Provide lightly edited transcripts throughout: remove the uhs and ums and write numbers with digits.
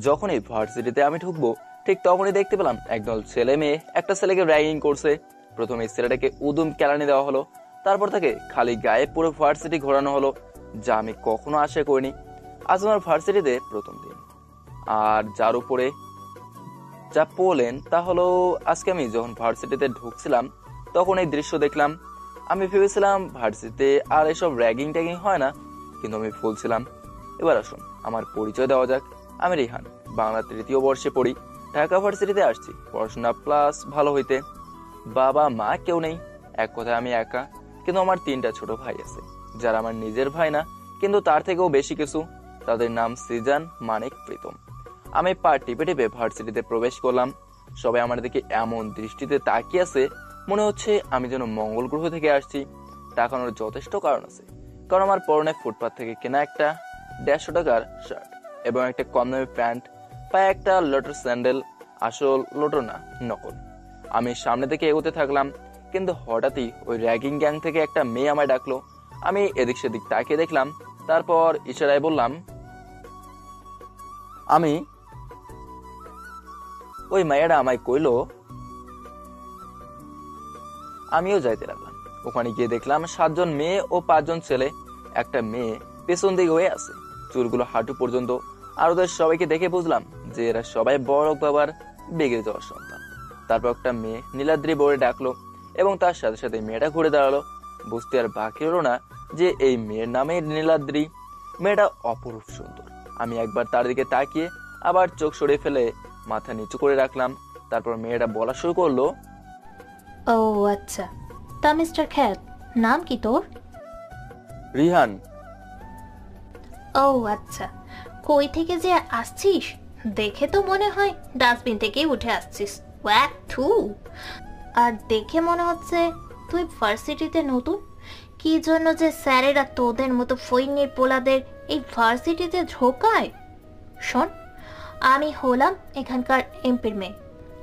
যখনই ভার্সিটিতে আমি ঢুকবো ঠিক তখনই দেখতে পেলাম একদল ছেলে মেয়ে একটা ছেলেকে র্যাগিং করছে। প্রথমে ছেলেটাকে উদুম কেলানি দেওয়া হলো, তারপর তাকে খালি গায়ে পুরো ভার্সিটি ঘোরানো হলো, যা আমি কখনো আশা করিনি। আজ আমার ভার্সিটিতে প্রথম দিন, আর যার উপরে যা বললেন তা হলো, আজকে আমি যখন ভার্সিটিতে ঢুকছিলাম তখন এই দৃশ্য দেখলাম। আমি ভেবেছিলাম ভার্সিটিতে আর এসব র্যাগিং ট্যাগিং হয় না, কিন্তু আমি ভুল ছিলাম। এবার আসুন আমার পরিচয় দেওয়া যাক। আমি রিহান, বাংলা ৩য় বর্ষে পড়ি, ঢাকা ভার্সিটিতে আসছি পড়াশোনা প্লাস ভালো হইতে। বাবা মা কেউ নেই, এক কথায় আমি একা। কিন্তু আমার 3টা ছোট ভাই আছে, যারা আমার নিজের ভাই না, কিন্তু তার থেকেও বেশি কিছু। তাদের নাম সিজান, মানিক, প্রীতম। আমি পা টিপে টিপে ভার্সিটিতে প্রবেশ করলাম। সবাই আমার দিকে এমন দৃষ্টিতে তাকিয়ে আছে, মনে হচ্ছে আমি যেন মঙ্গল গ্রহ থেকে আসছি। তাকানোর যথেষ্ট কারণ আছে, কারণ আমার পরনে ফুটপাথ থেকে কেনা একটা 150 টাকার শার্ট এবং একটা কম দামি প্যান্ট, পায়ে একটা লোটর স্যান্ডেল। আসল লোটর না, নকল। আমি সামনে থেকে এগোতে থাকলাম, কিন্তু হঠাৎই ওই র্যাগিং গ্যাং থেকে একটা মেয়ে আমায় ডাকলো। আমি এদিক সেদিক তাকিয়ে দেখলাম, তারপর ইশারায় বললাম আমি। ওই মায়েরা আমায় কইলো, আমিও যাইতে লাগলাম। ওখানে গিয়ে দেখলাম 7 জন মেয়ে ও 5 জন ছেলে। একটা মেয়ে পেছন দিকে হয়ে আছে, চুলগুলো হাঁটু পর্যন্ত। আর ওদের সবাইকে দেখে বুঝলাম যে এরা সবাই বড় বাবার বেগে যাওয়ার সন্তান। তারপর একটা মেয়ে নীলাদ্রি বলে ডাকলো এবং তার সাথে সাথে মেয়েটা ঘুরে দাঁড়ালো। বুঝতে আর বাকি হলো না যে এই মেয়ের নামে নীলাদ্রি। মেয়েটা অপরূপ সুন্দর। আমি একবার তার দিকে তাকিয়ে আবার চোখ সরিয়ে ফেলে মাথা নিচু করে রাখলাম। তারপর মেয়েটা বলা শুরু করলো, ও আচ্ছা, তা মিস্টার খ্যাত, নাম কি তোর? রিহান। ও আচ্ছা, কই থেকে যে আসছিস? দেখে তো মনে হয় ডাস্টবিন থেকেই উঠে আসছিস। ওয়াক থু। আর দেখে মনে হচ্ছে তুই ভার্সিটিতে নতুন। কি জন্য যে স্যারেরা তোদের মতো ফইনির পোলাদের এই ভার্সিটিতে ঢোকায়? শোন, আমি হলাম এখানকার এমপির মেয়ে,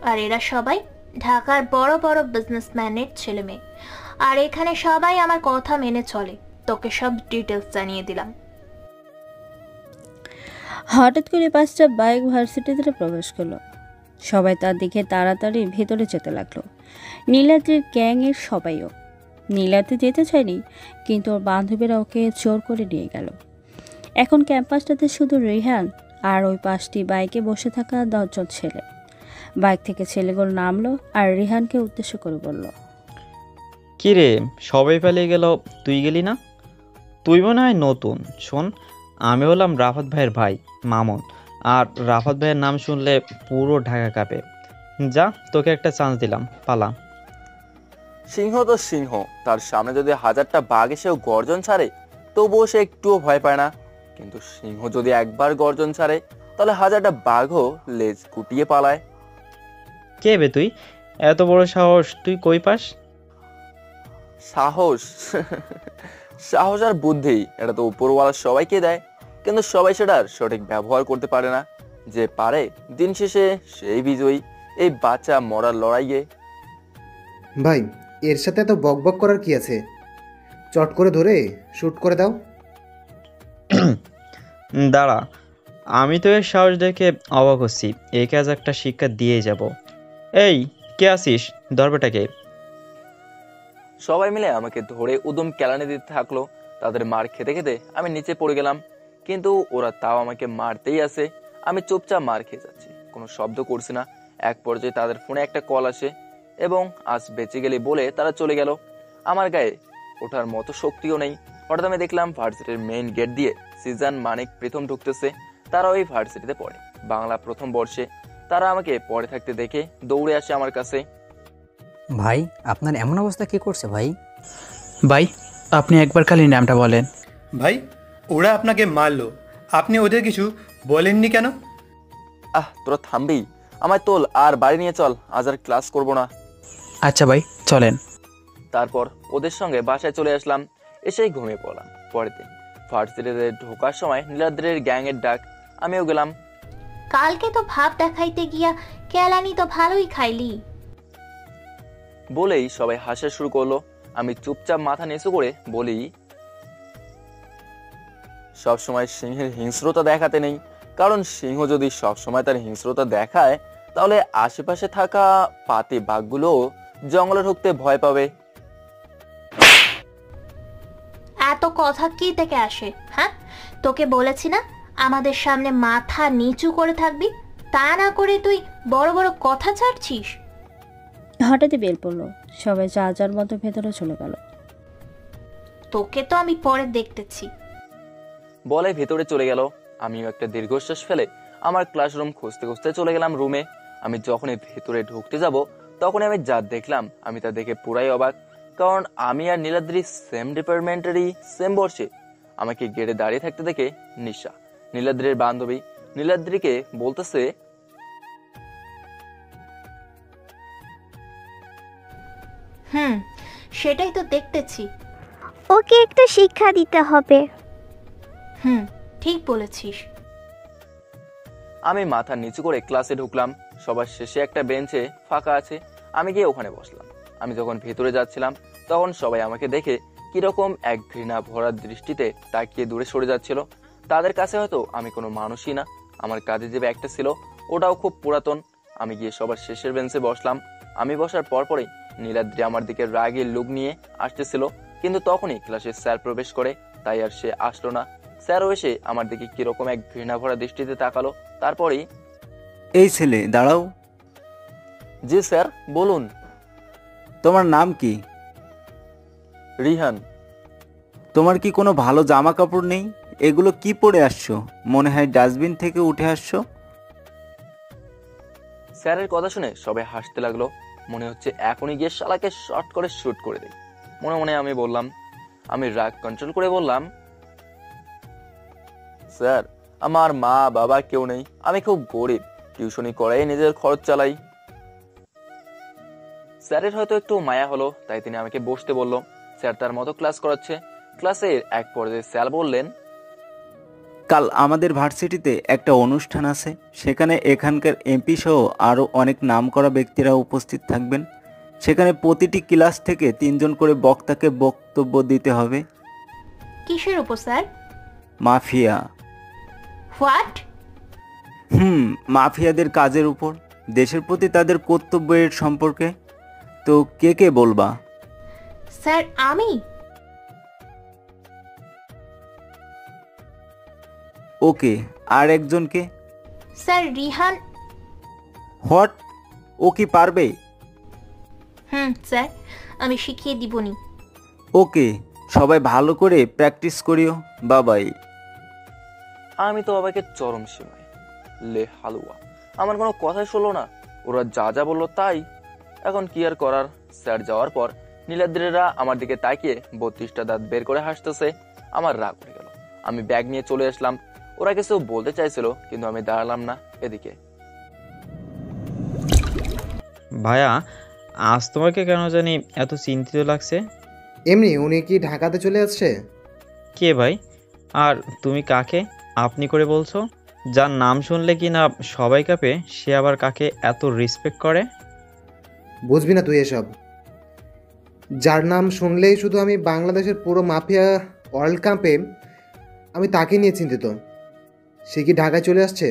আর এরা সবাই ঢাকার বড় বড় বিজনেসম্যানের ছেলে মেয়ে। আর এখানে সবাই আমার কথা মেনে চলে। তোকে সব ডিটেলস জানিয়ে দিলাম। হঠাৎ করে 5টা বাইক ভার্সিটিতে প্রবেশ করলো। সবাই তার দিকে তাড়াতাড়ি ভেতরে যেতে লাগলো। নীলাদ্রির গ্যাংয়ের সবাইও। নীলাদ্রি যেতে চায়নি, কিন্তু ওর বান্ধবীরা ওকে জোর করে নিয়ে গেল। এখন ক্যাম্পাসটাতে শুধু রিহান আর ওই 5টি বাইকে বসে থাকা 10 জন ছেলে। বাইক থেকে ছেলেগুলো নামলো আর রিহানকে উদ্দেশ্য করে বলল, কি রে, সবাই পালিয়ে গেল, তুই গেলি না? তুই মনে হয় নতুন। শোন, আমি হলাম রাফাত ভাইয়ের ভাই মামুন, আর রাফাত ভাইয়ের নাম শুনলে পুরো ঢাকা কাঁপে। যা, তোকে একটা চান্স দিলাম, পালা। সিংহ তো সিংহ, তার সামনে যদি 1000টা বাঘ এসেও গর্জন ছাড়ে তবুও সে একটুও ভয় পায় না। কিন্তু সিংহ যদি একবার গর্জন ছাড়ে তাহলে 1000টা বাঘও লেজ গুটিয়ে পালায়। কে বে তুই? এত বড় সাহস তুই কই পাস? সাহস? সাহস আর বুদ্ধি এটা তো উপরওয়ালা সবাইকে দেয়, কিন্তু সবাই সেটার সঠিক ব্যবহার করতে পারে না। যে পারে দিন শেষে সেই বিজয়ী এই বাচ্চা মরার লড়াইয়ে। ভাই, এর সাথে এত বকবক করার কি আছে? চট করে ধরে শুট করে দাও। দাঁড়া, আমি তো এর সাহস দেখে অবাক হচ্ছি। এই কাজ একটা শিক্ষা দিয়ে যাব। এই, কে আসিস? ধরবেটাকে। সবাই মিলে আমাকে ধরে উদম কেলানি দিতে থাকলো। তাদের মার খেতে খেতে আমি নিচে পড়ে গেলাম, কিন্তু ওরা তাও আমাকে মারতেই আছে। আমি চুপচাপ মার খেয়ে যাচ্ছি, কোনো শব্দ করছি না। এক পর্যায়ে তাদের ফোনে একটা কল আসে এবং আজ বেঁচে গেলে বলে তারা চলে গেল। আমার গায়ে ওঠার মতো শক্তিও নেই। হঠাৎ আমি দেখলাম ভার্সিটির মেইন গেট দিয়ে সিজান, মানিক, প্রীতম ঢুকতেছে। তারা ওই ভার্সিটিতে পড়ে, বাংলা প্রথম বর্ষে। তারা আমাকে পড়ে থাকতে দেখে দৌড়ে আসে আমার কাছে। ভাই, আপনার এমন অবস্থা কি করছে ভাই? ভাই, আপনি একবার খালি নামটা বলেন। ভাই, ওরা আপনাকে মারলো, আপনি ওদের কিছু বলেননি কেন? তোরা থামবি? আমায় তোল আর বাড়ি নিয়ে চল, আজ আর ক্লাস করবো না। আচ্ছা ভাই, চলেন। তারপর ওদের সঙ্গে বাসায় চলে আসলাম, এসেই ঘুমিয়ে পড়লাম। পরের দিন ভার্সিটিতে ঢোকার সময় নীলাদ্রির গ্যাংয়ের ডাক, আমিও গেলাম। কালকে তো ভাব দেখাইতে গিয়া কেলানি তো ভালোই খাইলি বলেই সবাই হাসা শুরু করলো। আমি চুপচাপ মাথা নিচু করে বলি, সবসময় সিংহের হিংস্রতা দেখাতে নেই, কারণ সিংহ যদি সবসময় তার হিংস্রতা দেখায় তাহলে আশেপাশে থাকা পাতি বাঘগুলো জঙ্গলে ঢুকতে ভয় পাবে। এত কথা কি থেকে আসে? হ্যাঁ, তোকে বলেছি না আমাদের সামনে মাথা নিচু করে থাকবি, তা না করে তুই বড় বড় কথা ছাড়ছিস। হঠাৎই বেল পড়লো, সবাই যার যার মতো ভেতরে চলে গেল। তোকে তো আমি পরে দেখতেছি। বলে ভেতরে চলে গেল। আমিও একটা দীর্ঘশ্বাস ফেলে আমার ক্লাসরুম খুঁজতে খুঁজতে চলে গেলাম রুমে। আমি যখনই ভেতরে ঢুকতে যাব তখনই আমি যা দেখলাম আমি তা দেখে পুরাই অবাক। কারণ আমি আর নীলাদ্রি সেম ডিপার্টমেন্টেরই সেম বর্ষে। আমাকে গেটে দাঁড়িয়ে থাকতে দেখে নিশা, নীলাদ্রির বান্ধবী, নীলাদ্রিকে বলতেছে, সেটাই তো দেখতেছি। ওকে একটা শিক্ষা দিতে হবে। ঠিক বলেছিস। আমি মাথা নিচু করে ক্লাসে ঢুকলাম। সবার শেষে একটা বেঞ্চে ফাঁকা আছে, আমি গিয়ে ওখানে বসলাম। আমি যখন ভেতরে যাচ্ছিলাম তখন সবাই আমাকে দেখে কিরকম এক ঘৃণা ভরা দৃষ্টিতে তাকিয়ে দূরে সরে যাচ্ছিল। তাদের কাছে হয়তো আমি কোনো মানুষই না। আমার কাঁধে যে ব্যাগটা ছিল ওটাও খুব পুরাতন। আমি গিয়ে সবার শেষের বেঞ্চে বসলাম। আমি বসার পরপরই নীলাদ্রি আমার দিকে রাগের লুক নিয়ে আসতেছিল, কিন্তু তখনই ক্লাসে স্যার প্রবেশ করে, তাই আর সে আসলো না। স্যারও এসে আমার দিকে কিরকম এক ঘৃণা ভরা দৃষ্টিতে তাকালো। তারপরেই, এই ছেলে দাঁড়াও। জি স্যার, বলুন। তোমার নাম কি? রিহান। তোমার কি কোনো ভালো জামা কাপড় নেই? এগুলো কি পরে আসছো? মনে হয় ডাস্টবিন থেকে উঠে আসছো। স্যারের কথা শুনে সবাই হাসতে লাগলো। মনে হচ্ছে এখনই গিয়ে শালাকে শর্ট করে শুট করে দেই। মনে মনে আমি বললাম, আমি রাগ কন্ট্রোল করে বললাম, স্যার আমার মা বাবা কেউ নেই, আমি খুব গরিব, টিউশনি করাই নিজের খরচ চালাই। স্যারের হয়তো একটু মায়া হলো, তাই তিনি আমাকে বসতে বলল। স্যার তার মতো ক্লাস করাচ্ছে। ক্লাসের এক পর্যায়ে স্যার বললেন, কাল আমাদের ভার্সিটিতে একটা অনুষ্ঠান আছে, সেখানে এখানকার এমপি সহ আরও অনেক নামকরা ব্যক্তিরা উপস্থিত থাকবেন। সেখানে প্রতিটি ক্লাস থেকে 3 জন করে বক্তাকে বক্তব্য দিতে হবে। কিসের উপর স্যার? মাফিয়া। হোয়াট? মাফিয়াদের কাজের উপর, দেশের প্রতি তাদের কর্তব্যের সম্পর্কে। তো কে কে বলবা? স্যার আমি। ওকে, আর একজনকে? স্যার রিহান। হোয়াট? ও কি পারবে? স্যার আমি শিখিয়ে দিবনি। ওকে, সবাই ভালো করে প্র্যাকটিস করিও। বাবাই। আমি তো বাবাকে চরম সীমায়। লে হালুয়া, আমার কোনো কথাই শুনলো না। ওরা যা যা বললো তাই। এখন কি আর করার। স্যার যাওয়ার পর নীলাদ্রিরা আমার দিকে তাকিয়ে 32টা দাঁত বের করে হাসতেছে। আমার রাগ উঠে গেল। আমি ব্যাগ নিয়ে চলে আসলাম। ওরা কিছু বলতে চাইছিল, কিন্তু আমি দাঁড়ালাম না। এদিকে, ভাইয়া, আজ তোমাকে কেন জানি এত চিন্তিত লাগছে। এমনি, উনি কি ঢাকাতে চলে আসছে? কে ভাই? আর তুমি কাকে আপনি করে বলছো? যার নাম শুনলে কি না সবাই কাঁপে, সে আবার কাকে এত রেসপেক্ট করে? বুঝবি না তুই এসব। যার নাম শুনলেই শুধু আমি বাংলাদেশের পুরো মাফিয়া ওয়ার্ল্ড কাপে, আমি তাকে নিয়ে চিন্তিত। সে কি ঢাকায় চলে আসছে?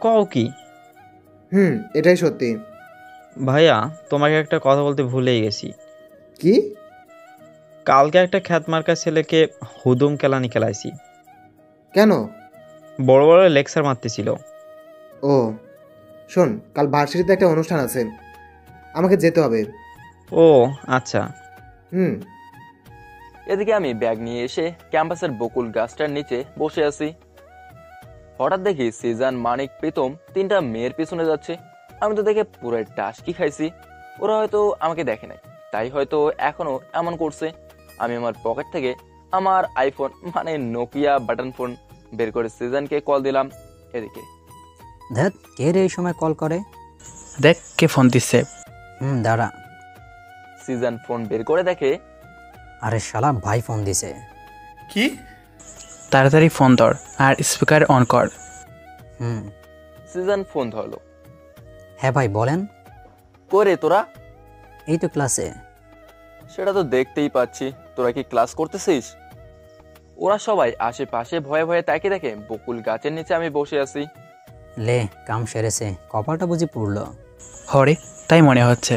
কও কি? এটাই সত্যি। ভাইয়া, তোমাকে একটা কথা বলতে ভুলেই গেছি। কি? কালকে একটা খ্যাতমার্কা ছেলেকে হুদুম কেলানি খেলাইছি। কেন? বড় বড় লেকচার মারতেছিল। ও শোন, কাল ভার্সিটিতে একটা অনুষ্ঠান আছে, আমাকে যেতে হবে। ও আচ্ছা। এদিকে আমি ব্যাগ নিয়ে এসে ক্যাম্পাসের বকুল গাছটার নিচে বসে আছি। হঠাৎ দেখি সিজান, মানিক, প্রীতম 3টা মেয়ের পিছনে যাচ্ছে। আমি তো দেখে পুরো টাসকি খাইছি। ওরা হয়তো আমাকে দেখে নাই, তাই হয়তো এখনো এমন করছে। আমি আমার পকেট থেকে আমার আইফোন মানে নোকিয়া বাটন ফোন বের করে সিজানকে কল দিলাম। এদিকে, ধ্যাত, কে রে এই সময় কল করে? দেখ কে ফোন দিচ্ছে। দাঁড়া। সিজান ফোন বের করে দেখে, আরে শালা, ভাই ফোন দিছে। কি? তাড়াতাড়ি ফোন ধর আর স্পিকার অন কর। সিজান ফোন ধরলো। হ্যাঁ ভাই বলেন। করে তোরা? এই তো ক্লাসে। সেটা তো দেখতেই পাচ্ছি। তোরা কি ক্লাস করতেছিস? ওরা সবাই আশেপাশে ভয়ে ভয়ে তাকিয়ে দেখে বকুল গাছের নিচে আমি বসে আছি। লে, কাম সেরেছে, কপালটা বুঝি পুড়ল। হরে, তাই মনে হচ্ছে।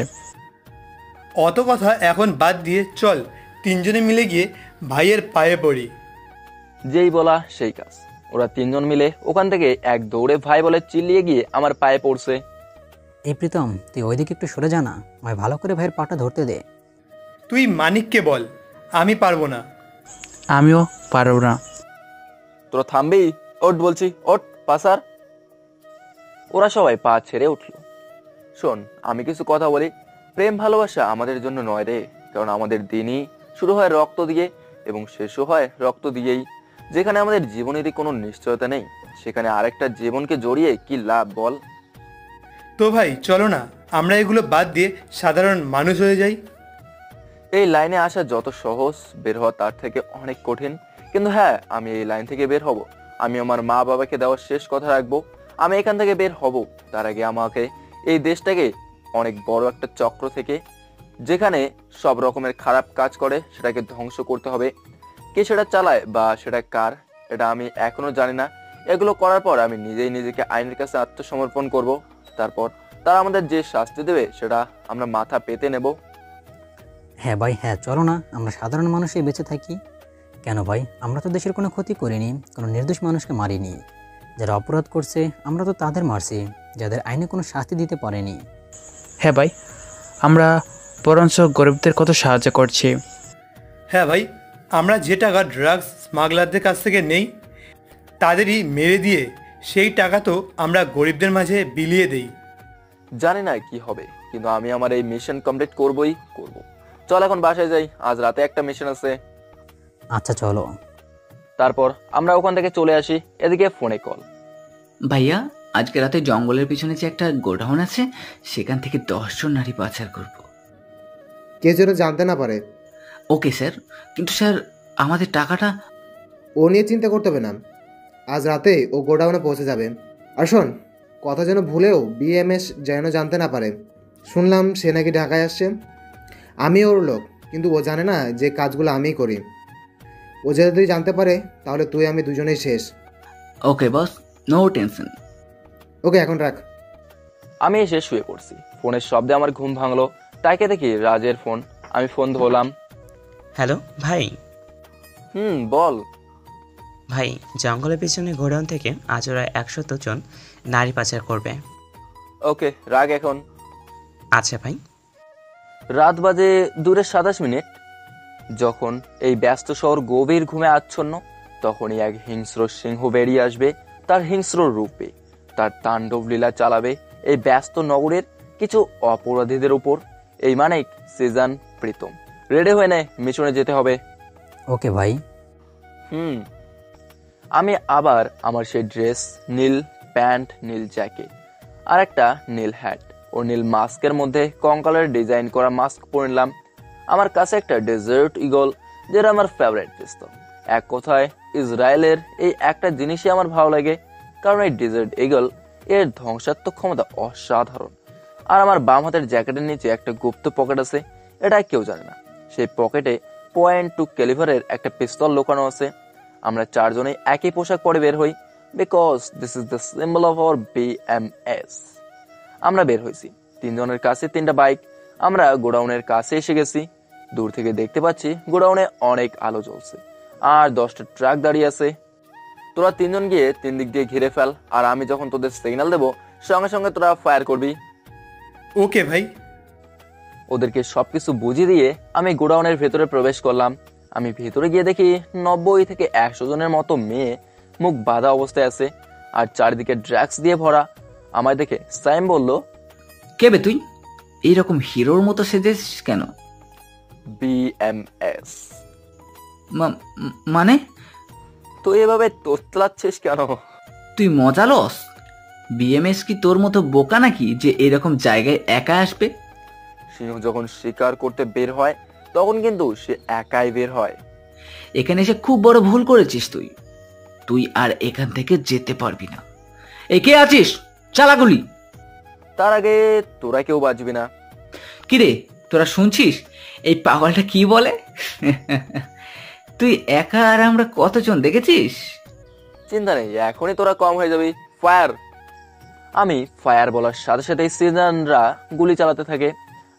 অত কথা এখন বাদ দিয়ে চল তিনজনে মিলে গিয়ে ভাইয়ের পায়ে পড়ি। যেই বলা সেই কাজ। ওরা তিনজন মিলে ওখান থেকে এক দৌড়ে ভাই বলে চিল্লিয়ে গিয়ে আমার পায়ে পড়ছে। এই প্রীতম, তুই ওইদিকে একটু সরে যা না, ভাই ভালো করে ভাইয়ের পাটা ধরতে দে। তুই মানিককে বল, আমি পারবো না। আমিও পারব না। তোরা থামবি? ওঠ বলছি, ওঠ পাসার। ওরা সবাই পা ছেড়ে উঠল। শোন, আমি কিছু কথা বলি। প্রেম ভালোবাসা আমাদের জন্য নয় রে, কারণ আমাদের দিনই শুরু হয় রক্ত দিয়ে এবং শেষও হয় রক্ত দিয়েই। যেখানে আমাদের জীবনেরই কোনো নিশ্চয়তা নেই, সেখানে আরেকটা জীবনকে জড়িয়ে কি লাভ বল? তো ভাই চলো না আমরা এগুলো বাদ দিয়ে সাধারণ মানুষ হয়ে যাই। এই লাইনে আসা যত সহজ, বের হওয়া তার থেকে অনেক কঠিন। কিন্তু হ্যাঁ, আমি এই লাইন থেকে বের হব। আমি আমার মা বাবাকে দেওয়ার শেষ কথা রাখবো। আমি এখান থেকে বের হব, তার আগে আমাকে এই দেশটাকে অনেক বড় একটা চক্র থেকে, যেখানে সব রকমের খারাপ কাজ করে, সেটাকে ধ্বংস করতে হবে। কে সেটা চালায় বা সেটা কার, এটা আমি এখনো জানি না। এগুলো করার পর আমি নিজেই নিজেকে আইনের কাছে আত্মসমর্পণ করব। তারপর তারা আমাদের যে শাস্তি দেবে সেটা আমরা মাথা পেতে নেব। হ্যাঁ ভাই, হ্যাঁ, চলো না আমরা সাধারণ মানুষই বেঁচে থাকি। কেন ভাই, আমরা তো দেশের কোনো ক্ষতি করিনি, কোনো নির্দোষ মানুষকে মারিনি। যারা অপরাধ করছে আমরা তো তাদের মারছি, যাদের আইনে কোনো শাস্তি দিতে পারেনি। হ্যাঁ ভাই, আমরা বরঞ্চ গরিবদের কত সাহায্য করছি। হ্যাঁ ভাই, আমরা যে টাকা ড্রাগস স্মাগলারদের কাছ থেকে নেই, তাদেরই মেরে দিয়ে সেই টাকা তো আমরা গরিবদের মাঝে বিলিয়ে দেই। জানি না কি হবে, কিন্তু আমি আমার এই মিশন কমপ্লিট করবই করব। চল এখন বাসায় যাই, আজ রাতে একটা মিশন আছে। আচ্ছা চলো। তারপর আমরা ওখান থেকে চলে আসি। এদিকে ফোনে কল। ভাইয়া, আজকে রাতে জঙ্গলের পিছনে যে একটা গোডাউন আছে, সেখান থেকে 10 জন নারী পাচার করব। কে যেন জানতে না পারে। ওকে স্যার, কিন্তু স্যার আমাদের টাকাটা? ও নিয়ে চিন্তা করতে হবে না, আজ রাতে ও গোডাউনে পৌঁছে যাবে। আর শোন, কথা যেন ভুলেও বিএমএস যেন জানতে না পারে। শুনলাম সে নাকি ঢাকায় আসছে। আমি ওর লোক, কিন্তু ও জানে না যে কাজগুলো আমিই করি। ও যদি জানতে পারে তাহলে তুই আমি দুজনেই শেষ। ওকে বস, নো টেনশন। ওকে, এখন রাখ। আমি এসে শুয়ে পড়ছি। ফোনের শব্দে আমার ঘুম ভাঙলো। তাকে দেখি রাজের ফোন। আমি ফোন ধরলাম। হ্যালো ভাই। বল ভাই, জঙ্গলের পিছনে গোডাউন থেকে আজ ওরা 100 জন নারী পাচার করবে। ওকে, রাগ এখন। আচ্ছা ভাই। রাত বাজে 2:27। যখন এই ব্যস্ত শহর গভীর ঘুমে আচ্ছন্ন, তখনই এক হিংস্র সিংহ বেরিয়ে আসবে তার হিংস্র রূপে। তার তাণ্ডব লীলা চালাবে এই ব্যস্ত নগরের কিছু অপরাধীদের উপর। এই মানিক, সিজন, প্রীতম, রেডি হয়ে নে, মিশনে যেতে হবে। ওকে ভাই। আমি আবার আমার সেই ড্রেস, নীল প্যান্ট, নীল জ্যাকেট আর একটা নীল হ্যাট ও নীল মাস্কের মধ্যে কঙ্কালের ডিজাইন করা মাস্ক পরে নিলাম। আমার কাছে একটা ডেজার্ট ইগল, যেটা আমার ফেভারিট পিস্তল। এক কথায় ইসরায়েলের এই একটা জিনিসই আমার ভালো লাগে, কারণ এই ডেজার্ট ইগল এর ধ্বংসাত্মক ক্ষমতা অসাধারণ। আর আমার বাম হাতের জ্যাকেটের নিচে একটা গুপ্ত পকেট আছে, এটা কেউ জানে না। সেই পকেটে .2 ক্যালিভারের একটা পিস্তল লুকানো আছে। আমরা চারজনেই একই পোশাক পরে বের হই, because this is the symbol of our BMS। আমরা বের হয়েছি, তিনজনের কাছে 3টা বাইক। আমরা গোডাউনের কাছে এসে গেছি। দূর থেকে দেখতে পাচ্ছি গোডাউনে অনেক আলো জ্বলছে আর 10টা ট্রাক দাঁড়িয়ে আছে। তোরা তিনজন গিয়ে 3 দিক দিয়ে ঘিরে ফেল, আর আমি যখন তোদের সিগন্যাল দেবো সঙ্গে সঙ্গে তোরা ফায়ার করবি। ওকে ভাই। ওদেরকে সবকিছু বুঝিয়ে দিয়ে আমি গোডাউনের ভেতরে প্রবেশ করলাম। আমি ভেতরে গিয়ে দেখি 90 থেকে 100 জনের মতো মেয়ে মুখ বাঁধা অবস্থায় আছে আর চারিদিকে ড্রাগস দিয়ে ভরা। আমায় দেখে সাইম বলল, কে বে তুই? এইরকম হিরোর মতো সেজেছিস কেন? BMS। মানে? তুই এভাবে তোতলাচ্ছিস কেন? তুই মজা লস? BMS কি তোর মতো বোকা নাকি যে এরকম জায়গায় একা আসবে? সিংহ যখন শিকার করতে বের হয় তখন কিন্তু সে একাই বের হয়। এখানে এসে খুব বড় ভুল করেছিস তুই। তুই আর এখান থেকে যেতে পারবি না। এ কে আছিস? চালাগুলি। তার আগে তোরা কেউ বাঁচবি না। কিরে, তোরা শুনছিস এই পাগলটা কি বলে? তুই একা আর আমরা কতজন দেখেছিস? চিন্তা নেই, এখনই তোরা কম হয়ে যাবি। ফায়ার! আমি ফায়ার বলার সাথে সাথেই সিজনরা গুলি চালাতে থাকে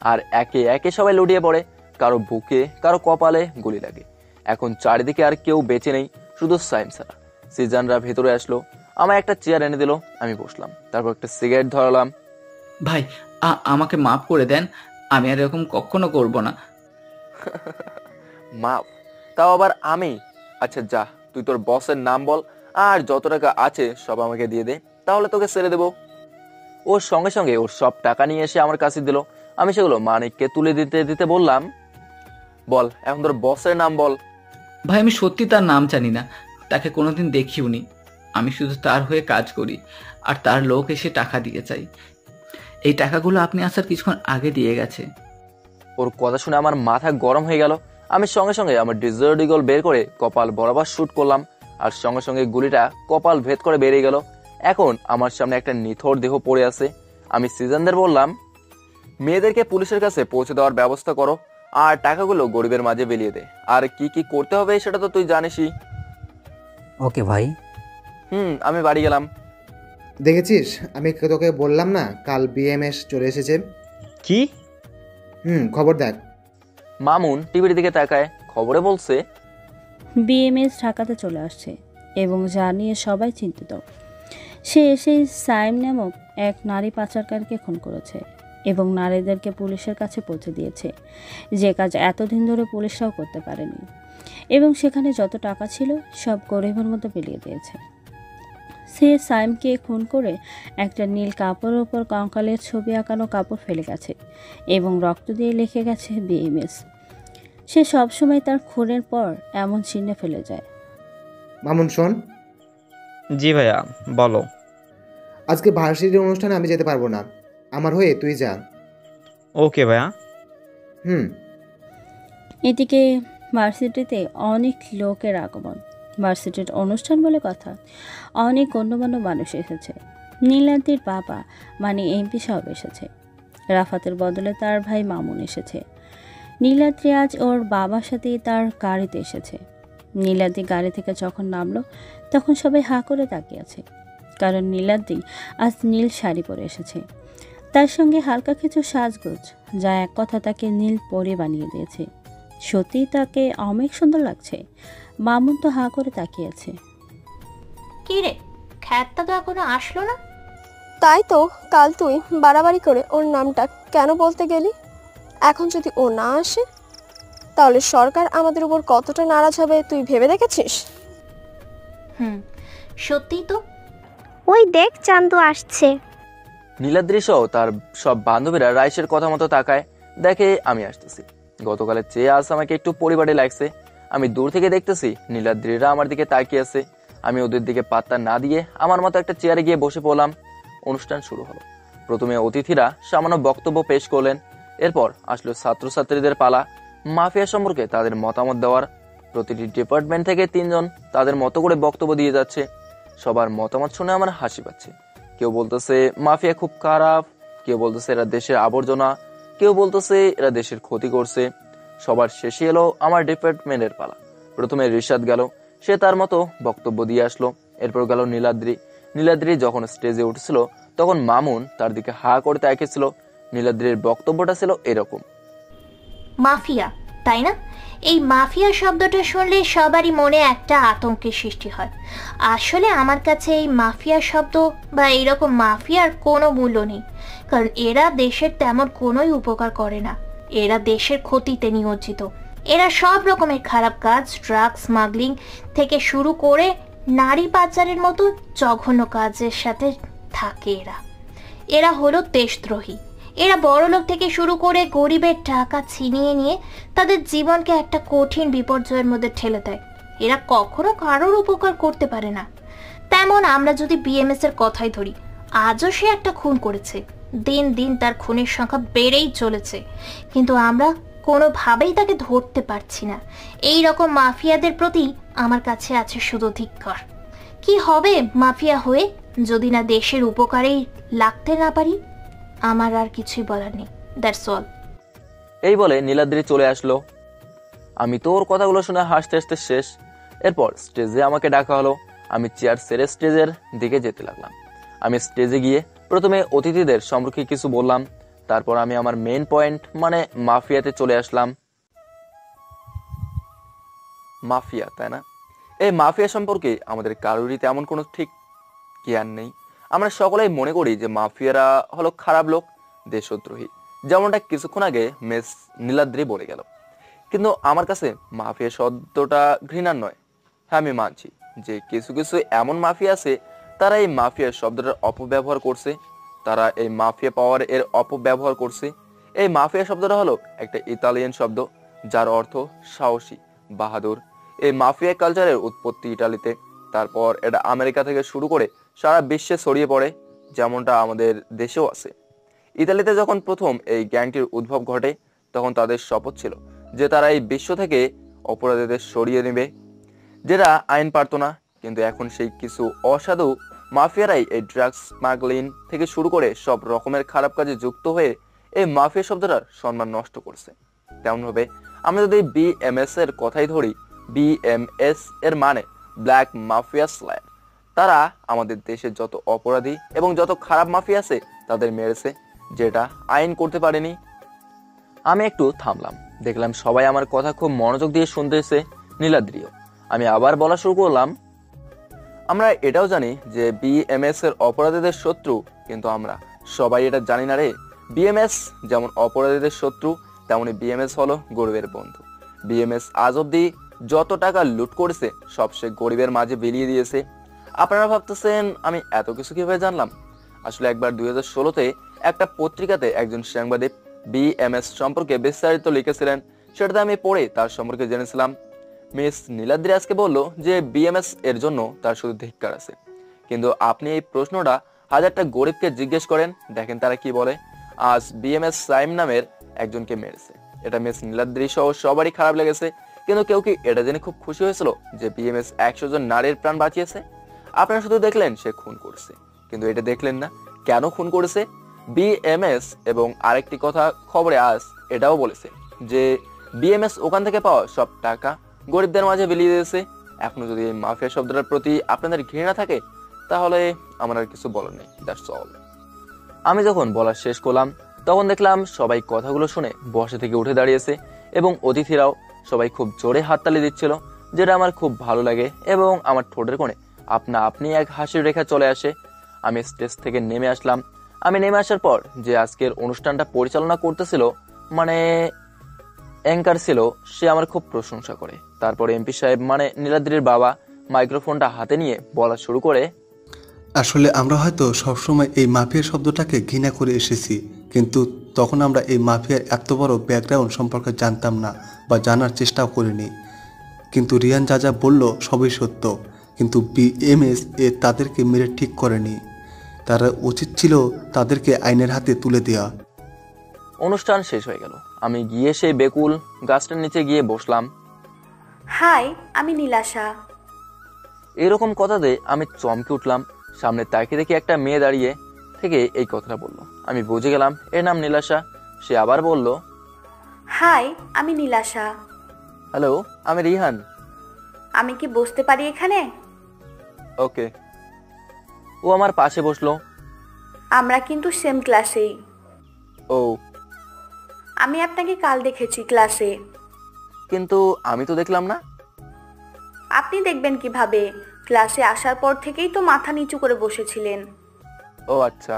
আর একে একে সবাই লুটিয়ে পড়ে। কারো বুকে, কারো কপালে গুলি লাগে। এখন চারিদিকে আর কেউ বেঁচে নেই, শুধু সাইম ছাড়া। সিজনরা ভেতরে আসলো, আমায় একটা চেয়ার এনে দিল, আমি বসলাম। তারপর একটা সিগারেট ধরালাম। ভাই আমাকে মাফ করে দেন, আমি আর এরকম কখনো করব না। মাফ? তাও আবার আমি? আচ্ছা যা, তুই তোর বসের নাম বল আর যত টাকা আছে সব আমাকে দিয়ে দে, তাহলে তোকে ছেড়ে দেবো। ওর সঙ্গে সঙ্গে ওর সব টাকা নিয়ে এসে আমার কাছে দিল। আমি সেগুলো মানিককে তুলে দিতে দিতে বললাম, বল এখন তোর বসের নাম বল। ভাই আমি সত্যি তার নাম জানি না, তাকে কোনোদিন দেখিওনি। আমি শুধু তার হয়ে কাজ করি আর তার লোক এসে টাকা দিয়ে চাই। এই টাকাগুলো আপনি আসার কিছুক্ষণ আগে দিয়ে গেছে। ওর কথা শুনে আমার মাথা গরম হয়ে গেল। আমি সঙ্গে সঙ্গে আমার ডিজার্ট ইগল বের করে কপাল বরাবর শুট করলাম আর সঙ্গে সঙ্গে গুলিটা কপাল ভেদ করে বেরিয়ে গেল। এখন আমার সামনে একটা নিথর দেহ পড়ে আছে। আমি সিজনদের বললাম, মেয়েদেরকে পুলিশের কাছে পৌঁছে দেওয়ার ব্যবস্থা করো আর টাকাগুলো গরিবের মাঝে বিলিয়ে দে। আর কি কি করতে হবে সেটা তো তুই জানিসই। ওকে ভাই। আমি বাড়ি গেলাম। দেখেছিস, আমি তোকে বললাম না কাল বিএমএস চলে এসেছে। কি? খবর দেখ। মামুন টিভির দিকে তাকায়, খবরে বলছে বিএমএস ঢাকাতে চলে আসছে এবং যা নিয়ে সবাই চিন্তিত। সে এসেই সাইম নামক এক নারী পাচারকারীকে খুন করেছে এবং নারীদেরকে পুলিশের কাছে পৌঁছে দিয়েছে, যে কাজ এতদিন ধরে পুলিশরাও করতে পারেনি। এবং সেখানে যত টাকা ছিল সব গরিবের মধ্যে বিলিয়ে দিয়েছে। সে সাইমকে খুন করে একটা নীল কাপড়ের ওপর কঙ্কালের ছবি আঁকানো কাপড় ফেলে গেছে এবং রক্ত দিয়ে লিখে গেছে বিএমএস। সে সবসময় তার খুনের পর এমন চিহ্ন ফেলে যায়। মামুন শোন। জি ভাইয়া বলো। আজকে ভার্সিটির অনুষ্ঠানে আমি যেতে পারবো না, আমার হয়ে তুই যা। ওকে ভাইয়া। এদিকে ভার্সিটিতে অনেক লোকের আগমন। ভার্সিটির অনুষ্ঠান বলে কথা, অনেক গণ্যমান্য মানুষ এসেছে। নীলাদ্রির বাবা মানে এমপি সাহেব এসেছে। রাফাতের বদলে তার ভাই মামুন এসেছে। নীলাদ্রি আজ ওর বাবার সাথে তার গাড়িতে এসেছে। নীলাদ্রি গাড়ি থেকে যখন নামলো তখন সবাই হাঁ করে তাকিয়ে আছে, কারণ নীলাদ্রি আজ নীল শাড়ি পরে এসেছে। তার সঙ্গে হালকা কিছু সাজগোজ, যা এক কথা তাকে নীল পরে বানিয়ে দিয়েছে। সত্যিই তাকে অনেক সুন্দর লাগছে। মামুন তো হাঁ করে তাকিয়ে আছে। কি রে, খ্যাতটা তো এখনো আসলো না? তাই তো কাল তুই বাড়াবাড়ি করে ওর নামটা কেন বলতে গেলি? এখন যদি ও না আসে তাহলে সরকার আমাদের উপর কতটা নারাজ হবে তুই ভেবে দেখেছিস? সত্যিই তো। ওই দেখ চান্দু আসছে। নীলাদ্রি সহ তার সব বান্ধবীরা রাইসের কথা মতো তাকায়, দেখে আমি আসতেছি। গতকালের চেয়ে আজ আমাকে একটু পরিবারে লাগছে। আমি দূর থেকে দেখতেছি নীলাদ্রিরা আমার দিকে তাকিয়ে আছে। আমি ওদের দিকে পাত্তা না দিয়ে আমার মতো একটা চেয়ারে গিয়ে বসে পড়লাম। অনুষ্ঠান শুরু হলো। প্রথমে অতিথিরা সামান্য বক্তব্য পেশ করলেন। এরপর আসলো ছাত্রছাত্রীদের পালা, মাফিয়া সম্পর্কে তাদের মতামত দেওয়ার। প্রতিটি ডিপার্টমেন্ট থেকে 3 জন তাদের মতো করে বক্তব্য দিয়ে যাচ্ছে। সবার মতামত শুনে আমার হাসি পাচ্ছে। কেউ বলতেছে মাফিয়া খুব খারাপ, কেউ বলতেছে এরা দেশের আবর্জনা, কেউ বলতেছে এরা দেশের ক্ষতি করছে। সবার শেষে এলো আমার ডিপার্টমেন্টের পালা। প্রথমে রিশাদ গেল, সে তার মতো বক্তব্য দিয়ে আসলো। এরপর গেল নীলাদ্রি যখন স্টেজে উঠছিল তখন মামুন তার দিকে হা করে তাকিয়েছিল। নীলাদ্রির বক্তব্যটা ছিল এরকম। মাফিয়া, তাই না? এই মাফিয়া শব্দটা শুনলে সবারই মনে একটা আতঙ্কের সৃষ্টি হয়। আসলে আমার কাছে এই মাফিয়া শব্দ বা এইরকম মাফিয়ার কোনো মূল্য নেই, কারণ এরা দেশের তেমন কোনোই উপকার করে না। এরা দেশের ক্ষতিতে নিয়োজিত। এরা সব রকমের খারাপ কাজ, ড্রাগস স্মাগলিং থেকে শুরু করে নারী পাচারের মতো জঘন্য কাজের সাথে থাকে। এরা হলো দেশদ্রোহী। এরা বড়লোক থেকে শুরু করে গরিবের টাকা ছিনিয়ে নিয়ে তাদের জীবনকে একটা কঠিন বিপর্যয়ের মধ্যে ঠেলে দেয়। এরা কখনো কারোর উপকার করতে পারে না। তেমন আমরা যদি বিএমএস এর কথাই ধরি, আজও সে একটা খুন করেছে। দিন দিন তার খুনের সংখ্যা বেড়েই চলেছে, কিন্তু আমরা কোনোভাবেই তাকে ধরতে পারছি না। এই রকম মাফিয়াদের প্রতি আমার কাছে আছে শুধু ধিক্কার। কি হবে মাফিয়া হয়ে যদি না দেশের উপকারেই লাগতে না পারি? আমার আর কিছুই বলার নেই। That's all. এই বলে নীলাদ্রি চলে আসলো। আমি তো ওর কথাগুলো শুনে হাসতে হাসতে শেষ। এরপর স্টেজে আমাকে ডাকা হলো। আমি চেয়ার ছেড়ে স্টেজের দিকে যেতে লাগলাম। আমি স্টেজে গিয়ে প্রথমে অতিথিদের সম্পর্কে কিছু বললাম, তারপর আমি আমার মেইন পয়েন্ট মানে মাফিয়াতে চলে আসলাম। মাফিয়া, তাই না? এই মাফিয়া সম্পর্কে আমাদের কারোরই তেমন কোনো ঠিক জ্ঞান নেই। আমরা সকলেই মনে করি যে মাফিয়ারা হলো খারাপ লোক, দেশদ্রোহী, যেমনটা কিছুক্ষণ আগে মিস নীলাদ্রি বলে গেল। কিন্তু আমার কাছে মাফিয়া শব্দটা ঘৃণার নয়। হ্যাঁ, আমি মানছি যে কিছু কিছু এমন মাফিয়া আছে, তারা এই মাফিয়া শব্দটার অপব্যবহার করছে। তারা এই মাফিয়া পাওয়ার এর অপব্যবহার করছে। এই মাফিয়া শব্দটা হলো একটা ইতালিয়ান শব্দ, যার অর্থ সাহসী, বাহাদুর। এই মাফিয়া কালচারের উৎপত্তি ইটালিতে, তারপর এটা আমেরিকা থেকে শুরু করে সারা বিশ্বে ছড়িয়ে পড়ে, যেমনটা আমাদের দেশেও আছে। ইতালিতে যখন প্রথম এই গ্যাংটির উদ্ভব ঘটে, তখন তাদের শপথ ছিল যে তারা এই বিশ্ব থেকে অপরাধীদের সরিয়ে নেবে, যেটা আইন পারত না। কিন্তু এখন সেই কিছু অসাধু মাফিয়ারাই এই ড্রাগস স্মাগলিং থেকে শুরু করে সব রকমের খারাপ কাজে যুক্ত হয়ে এই মাফিয়া শব্দটার সম্মান নষ্ট করছে। তেমনভাবে আমরা যদি বিএমএস এর কথাই ধরি, বিএমএস এর মানে ব্ল্যাক মাফিয়া স্ল্যায়ার। তারা আমাদের দেশের যত অপরাধী এবং যত খারাপ মাফিয়া আছে তাদের মেরেছে, যেটা আইন করতে পারেনি। আমি একটু থামলাম, দেখলাম সবাই আমার কথা খুব মনোযোগ দিয়ে শুনতেছে, নীলাদ্রিও। আমি আবার বলা শুরু করলাম, আমরা এটাও জানি যে বিএমএস এর অপরাধীদের শত্রু, কিন্তু আমরা সবাই এটা জানি না রে। বিএমএস যেমন অপরাধীদের শত্রু, তেমনি বিএমএস হলো গরিবের বন্ধু। বিএমএস আজ অব্দি যত টাকা লুট করেছে সব সে গরিবের মাঝে বিলিয়ে দিয়েছে। আপনারা ভাবতেছেন আমি এত কিছু কিভাবে জানলাম? আসলে একবার 2016-তে একটা পত্রিকাতে একজন সাংবাদিক বিএমএস সম্পর্কে বিস্তারিত লিখেছিলেন, সেটাতে আমি পড়ে তার সম্পর্কে জেনেছিলাম। মিস নীলাদ্রি আজকে বলল যে বিএমএস এর জন্য তার শুধু ধিক্কার আছে। কিন্তু আপনি এই প্রশ্নটা হাজারটা গরিবকে জিজ্ঞেস করেন, দেখেন তারা কি বলে। আজ বিএমএস সাইম নামের একজনকে মেরেছে, এটা মিস নীলাদ্রি সহ সবারই খারাপ লেগেছে। কিন্তু কেউ কি এটা জেনে খুব খুশি হয়েছিল যে বিএমএস 100 জন নারীর প্রাণ বাঁচিয়েছে? আপনারা শুধু দেখলেন সে খুন করেছে, কিন্তু এটা দেখলেন না কেন খুন করেছে বিএমএস। এবং আরেকটি কথা খবরে আজ এটাও বলেছে যে বিএমএস ওখান থেকে পাওয়া সব টাকা গরিবদের মাঝে বিলিয়ে দিয়েছে। এখনো যদি এই মাফিয়া শব্দটার প্রতি আপনাদের ঘৃণা থাকে, তাহলে আমার আর কিছু বলার নেই। That's all. আমি যখন বলা শেষ করলাম, তখন দেখলাম সবাই কথাগুলো শুনে বসে থেকে উঠে দাঁড়িয়েছে এবং অতিথিরাও সবাই খুব জোরে হাততালি দিচ্ছিল, যেটা আমার খুব ভালো লাগে। এবং আমার ঠোঁটের কোণে আপনা আপনি এক হাসির রেখা চলে আসে। আমি স্টেজ থেকে নেমে আসলাম। আমি নেমে আসার পর যে আজকের অনুষ্ঠানটা পরিচালনা করতেছিল, মানে অ্যাঙ্কার ছিল, সে আমার খুব প্রশংসা করে। তারপরে এমপি সাহেব মানে নীলাদ্রির বাবা মাইক্রোফোনটা হাতে নিয়ে বলা শুরু করে, আসলে আমরা হয়তো সবসময় এই মাফিয়া শব্দটাকে ঘৃণা করে এসেছি, কিন্তু তখন আমরা এই মাফিয়ার এত বড় ব্যাকগ্রাউন্ড সম্পর্কে জানতাম না বা জানার চেষ্টাও করিনি। কিন্তু রিয়ান যা যা বলল সবই সত্য, কিন্তু বিএমএস এ তাদেরকে মেরে ঠিক করেনি। তারা উচিত ছিল তাদেরকে আইনের হাতে তুলে দেওয়া। অনুষ্ঠান শেষ হয়ে গেল। আমি গিয়ে সেই বেকুল গাছটার নিচে গিয়ে বসলাম। হাই, আমি নীলাশা। এরকম কথাতে আমি চমকে উঠলাম। সামনে তাকিয়ে দেখি একটা মেয়ে দাঁড়িয়ে থেকে এই কথাটা বলল। আমি বুঝে গেলাম এর নাম নীলাশা। সে আবার বলল, হাই, আমি নীলাশা। হ্যালো, আমি রিহান। আমি কি বসতে পারি এখানে? ওকে। ও আমার পাশে বসলো। আমরা কিন্তু সেম ক্লাসেই। ও, আমি আপনাকে কাল দেখেছি ক্লাসে। কিন্তু আমি তো দেখলাম না। আপনি দেখবেন কিভাবে? ক্লাসে আসার পর থেকেই তো মাথা নিচু করে বসেছিলেন। ও আচ্ছা।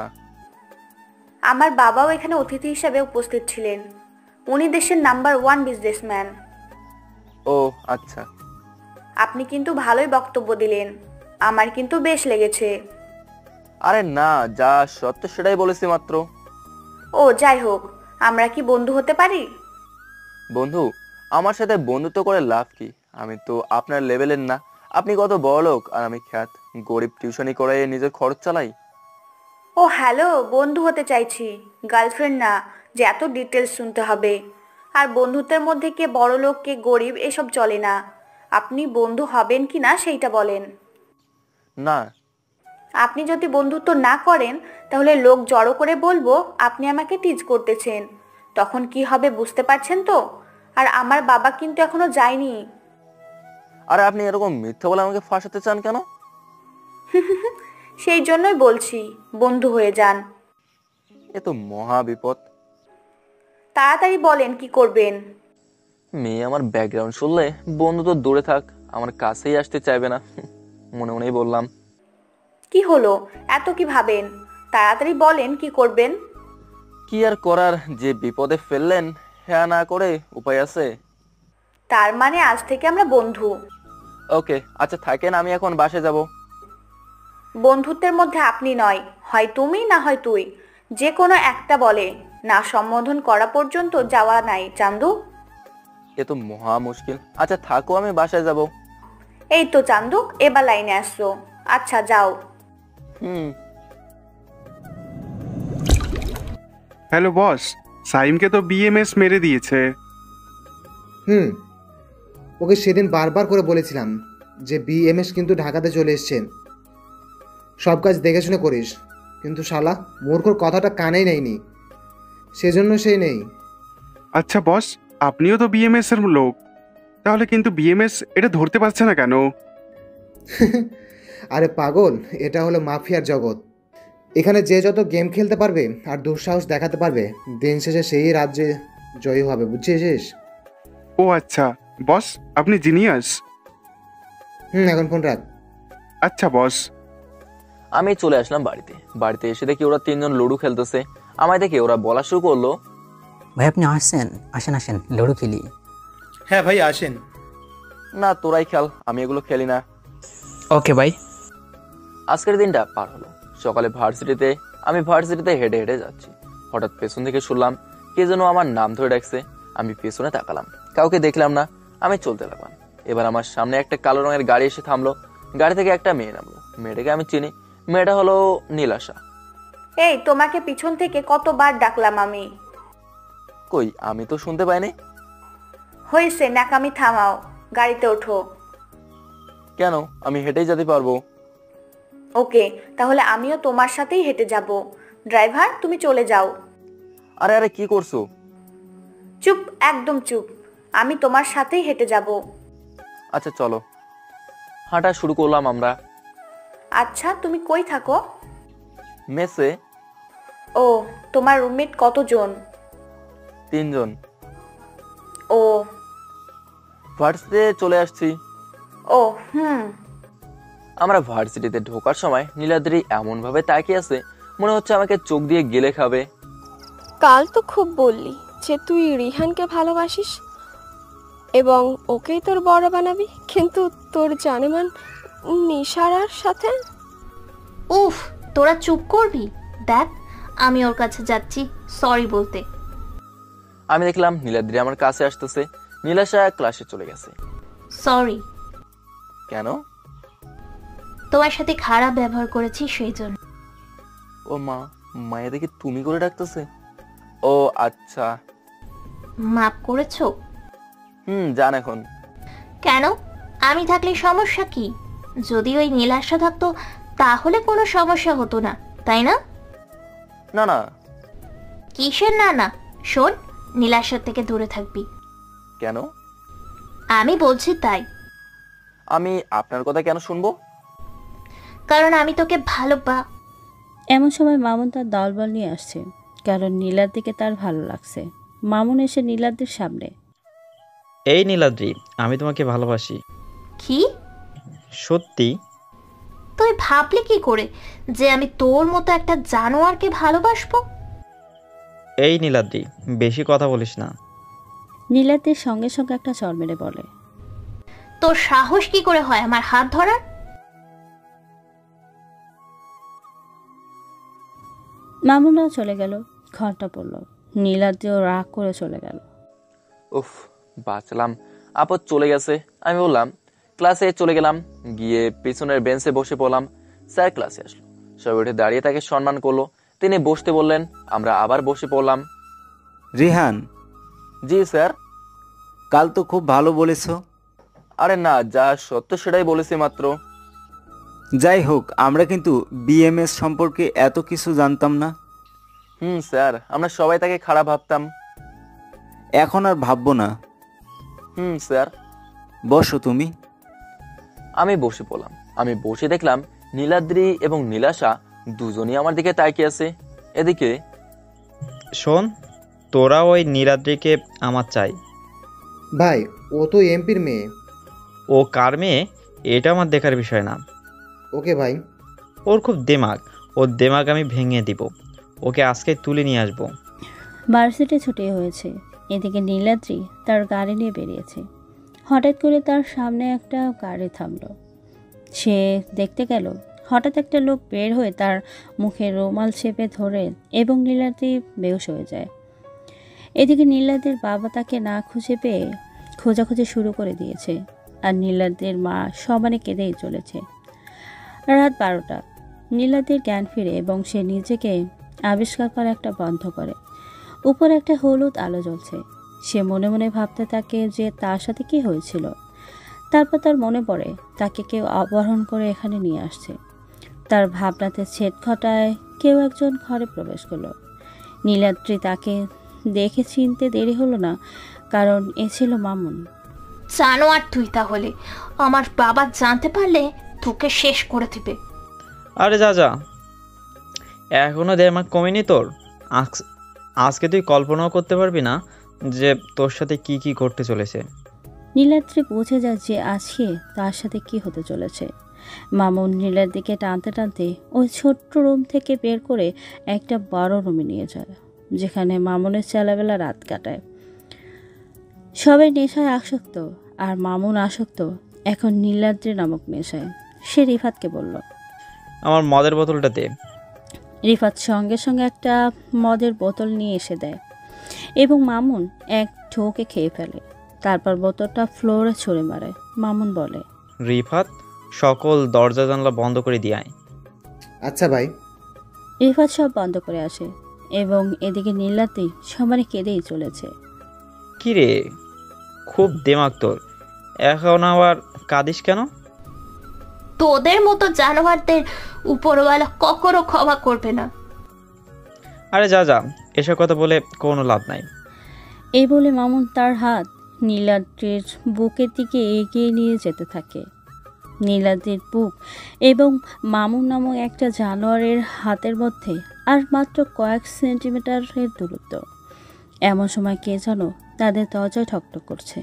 আমার বাবাও এখানে অতিথি হিসেবে উপস্থিত ছিলেন। উনি দেশের নাম্বার 1 বিজনেসম্যান। ও আচ্ছা। আপনি কিন্তু ভালোই বক্তব্য দিলেন, আমার কিন্তু বেশ লেগেছে। আরে না, যা সত্য সেটাই বলেছি মাত্র। ও যাই হোক, আমরা কি বন্ধু হতে পারি? বন্ধু? আমার সাথে বন্ধুত্ব করে লাভ কি? আমি তো আপনার লেভেলের না। আপনি কত বড়লোক আর আমি খ্যাত গরিব, টিউশনি করে নিজের খরচ চালাই। ও হ্যালো, বন্ধু হতে চাইছি, গার্লফ্রেন্ড না যে এত ডিটেলস শুনতে হবে। আর বন্ধুত্বের মধ্যে কে বড়লোক কে গরিব এসব চলে না। আপনি বন্ধু হবেন কি না সেইটা বলেন। না। আপনি যদি বন্ধুত্ব না করেন তাহলে লোক জড়ো করে বলবো আপনি আমাকে টিজ করতেছেন। তখন কি হবে বুঝতে পারছেন তো? আর আমার বাবা কিন্তু এখনো যায়নি। আরে আপনি এরকম মিথ্যা বলে আমাকে ফাঁসাতে চান কেন? সেই জন্যই বলছি বন্ধু হয়ে যান। এ তো মহা বিপদ। তাড়াতাড়ি বলেন কি করবেন। মেয়ে আমার ব্যাকগ্রাউন্ড শুনলে বন্ধু তো দূরে থাক, আমার কাছেই আসতে চাইবে না। মনে মনেই বললাম। কি হলো, এত কি ভাবেন? তাড়াতাড়ি বলেন কি করবেন। কি আর করার, যে বিপদে ফেললেন হ্যাঁ না করে উপায় আছে? তার মানে আজ থেকে আমরা বন্ধু। ওকে আচ্ছা থাকেন, আমি এখন বাসে যাব। বন্ধুত্বের মধ্যে আপনি নয়, হয় তুমি না হয় তুই, যে কোনো একটা বলে না সম্বোধন করা পর্যন্ত যাওয়া নাই চান্দু। এ তো মহা মুশকিল। আচ্ছা থাকো, আমি বাসায় যাব। এই তো চান্দু, এবার লাইনে আসছো। আচ্ছা যাও। হ্যালো বস, সাইমকে তো বিএমএস মেরে দিয়েছে। ওকে সেদিন বারবার করে বলেছিলাম যে বিএমএস কিন্তু ঢাকাতে চলে এসছে, সব কাজ দেখে শুনে করিস, কিন্তু শালা মূর্খর কথাটা কানেই নেয়নি, সেজন্য সে নেই। আচ্ছা বস, আপনিও তো বিএমএস এর লোক, তাহলে কিন্তু বিএমএস এটা ধরতে পারছে না কেন? আরে পাগল, এটা হলো মাফিয়ার জগৎ। এখানে যে যত গেম খেলতে পারবে আর দুঃসাহস দেখাতে পারবে, দিন শেষে সেই রাজ্যে জয়ী হবে, বুঝছিস? ও আচ্ছা বস, আপনি জিনিয়াস। এখন ফোন রাখ। আচ্ছা বস। আমি চলে আসলাম বাড়িতে। বাড়িতে এসে দেখি ওরা তিনজন লুডো খেলতেছে। আমায় দেখে ওরা বলা শুরু করলো, ভাই আপনি আসছেন, আসেন আসেন লুডো খেলি। হ্যাঁ ভাই আসেন। না তোরাই খেল, আমি এগুলো খেলি না। ওকে ভাই। আজকের দিনটা পার হলো। সকালে আমি ভার্সিটিতে হেঁটে হেঁটে যাচ্ছি। হঠাৎ পেছন থেকে শুনলাম কে যেন আমার নাম ধরে ডাকছে। আমি পেছনে তাকালাম, কাউকে দেখলাম না। আমি চলতে লাগলাম। এবার আমার সামনে একটা কালো রঙের গাড়ি এসে থামলো। গাড়ি থেকে একটা মেয়ে নামলো। মেয়েটাকে আমি চিনি, মেয়েটা হলো নীলাশা। এই তোমাকে পিছন থেকে কতবার ডাকলাম আমি। কই, আমি তো শুনতে পাইনি। হয়েছে, নাকামি থামাও, গাড়িতে ওঠো। কেন, আমি হেঁটেই যেতে পারবো। ওকে, তাহলে আমিও তোমার সাথেই হেঁটে যাব। ড্রাইভার তুমি চলে যাও। আরে আরে কি করছো? চুপ, একদম চুপ, আমি তোমার সাথেই হেঁটে যাব। আচ্ছা চলো। হাঁটা শুরু করলাম আমরা। আচ্ছা তুমি কই থাকো? মেসে। ও, তোমার রুমমেট কতজন? 3 জন। ও, ভার্সিটিতে চলে আসছি। ও আমরা ভার্সিটিতে ঢোকার সময় নীলাদ্রি এমন ভাবে তাকিয়ে আছে, মনে হচ্ছে আমাকে চোখ দিয়ে গিলে খাবে। কাল তো খুব বললি যে তুই রিহানকে ভালোবাসিস এবং ওকেই তোর বড় বানাবি, কিন্তু তোর জানেমান নিশারার সাথে। উফ, তোরা চুপ করবি? দেখ আমি ওর কাছে যাচ্ছি সরি বলতে। আমি দেখলাম নীলাদ্রি আমার কাছে আসতেছে। নীলাশা ক্লাসে চলে গেছে। সরি। কেন? তোমার সাথে খারাপ ব্যবহার করেছি সেই জন্য। ও মা, মায়া দেখি তুমি করে ডাকতেছে। ও আচ্ছা। মাপ করেছো? জান এখন। কেন, আমি থাকলে সমস্যা কি? যদি ওই নীলাশা থাকতো তাহলে কোনো সমস্যা হতো না, তাই না? না না। কিসের না না? শোন, নীলাশার থেকে দূরে থাকবি। কেন? আমি বলছি তাই। আমি আপনার কথা কেন শুনবো? কারণ আমি তোকে এমন সময় মামুন তার দলবল নিয়ে আসছে, কারণ নীলার দিকে তার ভালো লাগছে। মামুন এসে নীলাদ্রির সামনে। এই নীলাদ্রি, আমি তোমাকে ভালোবাসি। কি? সত্যি? তুই ভাবলি কি করে যে আমি তোর মতো একটা জানোয়ারকে ভালোবাসবো? এই নীলাদ্রি, বেশি কথা বলিস না। নীলাদ্রির সঙ্গে সঙ্গে একটা চড় মেরে বলে, তোর সাহস কি করে হয় আমার হাত ধরার? মামুনরাও চলে গেল। ঘন্টা পড়ল, নীলাদ্রিও রাগ করে চলে গেল। উফ, বাঁচলাম। আপদ চলে গেছে। আমি বললাম ক্লাসে চলে গেলাম। গিয়ে পিছনের বেঞ্চে বসে পড়লাম। স্যার ক্লাসে আসলো। সবাই উঠে দাঁড়িয়ে তাকে সম্মান করলো। তিনি বসতে বললেন, আমরা আবার বসে পড়লাম। রিহান। জি স্যার। কাল তো খুব ভালো বলেছো। আরে না, যা সত্য সেটাই বলেছি মাত্র। যাই হোক, আমরা কিন্তু বিএমএস সম্পর্কে এত কিছু জানতাম না। স্যার, আমরা সবাই তাকে খারাপ ভাবতাম। এখন আর ভাববো না। স্যার। বসো তুমি। আমি বসে পড়লাম। আমি বসে দেখলাম নীলাদ্রি এবং নীলাশা দুজনই আমার দিকে তাকিয়ে আছে। এদিকে শোন, তোরা ওই নীলাদ্রিকে আমার চাই। ভাই ও তো এমপির মেয়ে। ও কার মেয়ে এটা আমার দেখার বিষয় না। ওকে ভাই। ওর খুব দেমাগ, ওর দেমাগ আমি ভেঙে দিব। ওকে আজকে তুলে নিয়ে আসবো। ভার্সিটি ছুটি হয়েছে। এদিকে নীলাদ্রি তার গাড়ি নিয়ে বেরিয়েছে। হঠাৎ করে তার সামনে একটা গাড়ি থামলো। সে দেখতে গেল হঠাৎ একটা লোক বের হয়ে তার মুখে রুমাল চেপে ধরে এবং নীলাদ্রি বেহুশ হয়ে যায়। এদিকে নীলাদ্রির বাবা তাকে না খুঁজে পেয়ে খোঁজাখুঁজি শুরু করে দিয়েছে, আর নীলাদ্রির মা সমানে কেঁদেই চলেছে। রাত 12টা। নীলাদ্রির জ্ঞান ফিরে এবং সে নিজেকে আবিষ্কার করা একটা বন্ধ করে। উপরে একটা হলুদ আলো জ্বলছে। সে মনে মনে ভাবতে থাকে যে তার সাথে কি হয়েছিল। তারপর তার মনে পড়ে তাকে কেউ অপহরণ করে এখানে নিয়ে আসছে। তার ভাবনাতে ছেদ ঘটায় কেউ একজন ঘরে প্রবেশ করলো। নীলাদ্রি তাকে দেখে চিনতে দেরি হলো না, কারণ এ ছিল মামুন। জানোয়ার তুই, তাহলে আমার বাবা জানতে পারলে তোকে শেষ করে দিবে। আরে যা যা, এখনো দেমাগ কমেনি তোর? আজকে তুই কল্পনাও করতে পারবি না যে তোর সাথে কি কি ঘটতে চলেছে। নীলাদ্রি বুঝে যায় যে আজকে তার সাথে কি হতে চলেছে। মামুন নীলার দিকে টানতে টানতে ওই ছোট্ট রুম থেকে বের করে একটা বড় রুমে নিয়ে যায়, যেখানে মামুনের ছেলেবেলা রাত কাটায়। সবাই নেশায় আসক্ত, আর মামুন আসক্ত এখন নীলাদ্রি নামক নেশায়। সে রিফাতকে বলল, আমার মদের বোতলটা দে। রিফাত সঙ্গে সঙ্গে একটা মদের বোতল নিয়ে এসে দেয় এবং মামুন এক ঢোকে খেয়ে ফেলে। তারপর বোতলটা ফ্লোরে ছুঁড়ে মারে। মামুন বলে, রিফাত, সকল দরজা জানলা বন্ধ করে দিয়ে আয়। আচ্ছা ভাই। রিফাত সব বন্ধ করে আসে এবং এদিকে নীলাদ্রি সবারই কেঁদেই চলেছে। কি রে, খুব দেমাগ তোর, এখন আবার কাঁদিস কেন? তোদের মতো জানোয়ারদের উপরওয়ালা কখনো ক্ষমা করবে না। আরে যা যা, এসব কথা বলে কোনো লাভ নাই। এই বলে মামুন তার হাত নীলাদ্রির বুকের দিকে এগিয়ে নিয়ে যেতে থাকে। নীলাদ্রির বুক এবং মামুন নামক একটা জানোয়ারের হাতের মধ্যে আর মাত্র কয়েক সেন্টিমিটারের দূরত্ব। এমন সময় কে যেন তাদের দরজায় ঠকঠক করছে।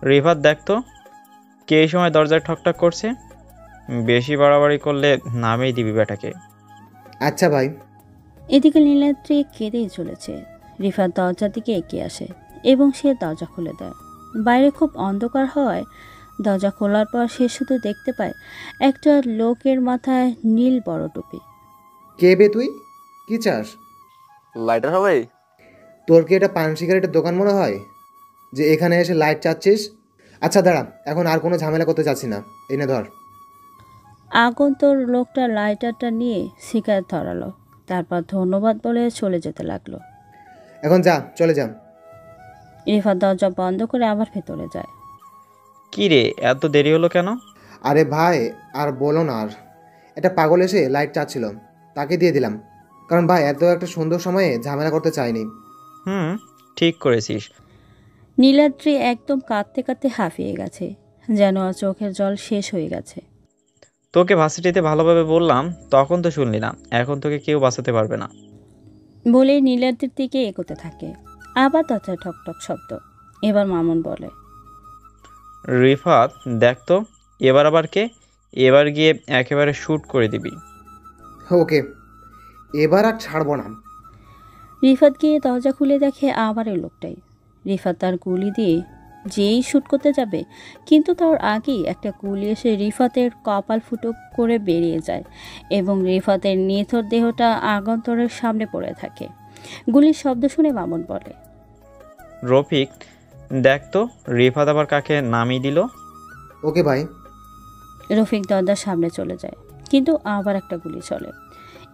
রিফাত, দেখতো কে এই সময় দরজায় ঠকঠক করছে। বেশি বাড়াবাড়ি করলে নামেই দিবি বেটাকে। আচ্ছা ভাই। এদিকে নীলাদ্রি কেঁদেই চলেছে। রিফাত দরজার দিকে এগিয়ে আসে এবং সে দরজা খুলে দেয়। বাইরে খুব অন্ধকার হওয়ায় দরজা খোলার পর সে শুধু দেখতে পায় একটা লোকের মাথায় নীল বড় টুপি। কে বে তুই? কি চাস? লাইটার হবে? তোর কি এটা পান সিগারেটের দোকান মনে হয় যে এখানে এসে লাইট চাচ্ছিস? আচ্ছা দাঁড়া, এখন আর কোনো ঝামেলা করতে চাচ্ছি না, এই না ধর। আগন্তর লোকটা লাইটারটা নিয়ে সিগারেট ধরালো, তারপর ধন্যবাদ বলে চলে যেতে লাগলো। এখন যা, চলে যা। রিফাত দরজা বন্ধ করে আবার ভেতরে যায়। কি রে, এত দেরি হলো কেন? আরে ভাই আর বলো না, আর একটা পাগল এসে লাইট চাচ্ছিল, তাকে দিয়ে দিলাম। কারণ ভাই এত একটা সুন্দর সময়ে ঝামেলা করতে চাইনি। ঠিক করেছিস। নীলাদ্রি একদম কাঁদতে কাঁদতে হাঁপিয়ে গেছে, যেন চোখের জল শেষ হয়ে গেছে। তোকে ভার্সিটিতে ভালোভাবে বললাম, তখন তো শুনলি না। এখন তোকে কেউ বাঁচাতে পারবে না। বলে নীলাদ্রির দিকে এগোতে থাকে। আবার দরজায় ঠকঠক শব্দ। এবার মামুন বলে, রিফাত, দেখতো এবার আবার কে? এবার গিয়ে একেবারে শ্যুট করে দিবি। ওকে, এবার আর ছাড়বো না। রিফাত গিয়ে দরজা খুলে দেখে আবার এই লোকটাই। রিফাত তার গুলি দিয়ে যেই শ্যুট করতে যাবে, কিন্তু তার আগেই একটা গুলি এসে রিফাতের কপাল ফুটো করে বেরিয়ে যায় এবং রিফাতের নিথর দেহটা আগন্তরের সামনে পড়ে থাকে। গুলির শব্দ শুনে মামুন বলে, রফিক, দেখতো রিফাত আবার কাকে নামিয়ে দিল। ওকে ভাই। রফিক দরজার সামনে চলে যায়, কিন্তু আবার একটা গুলি চলে।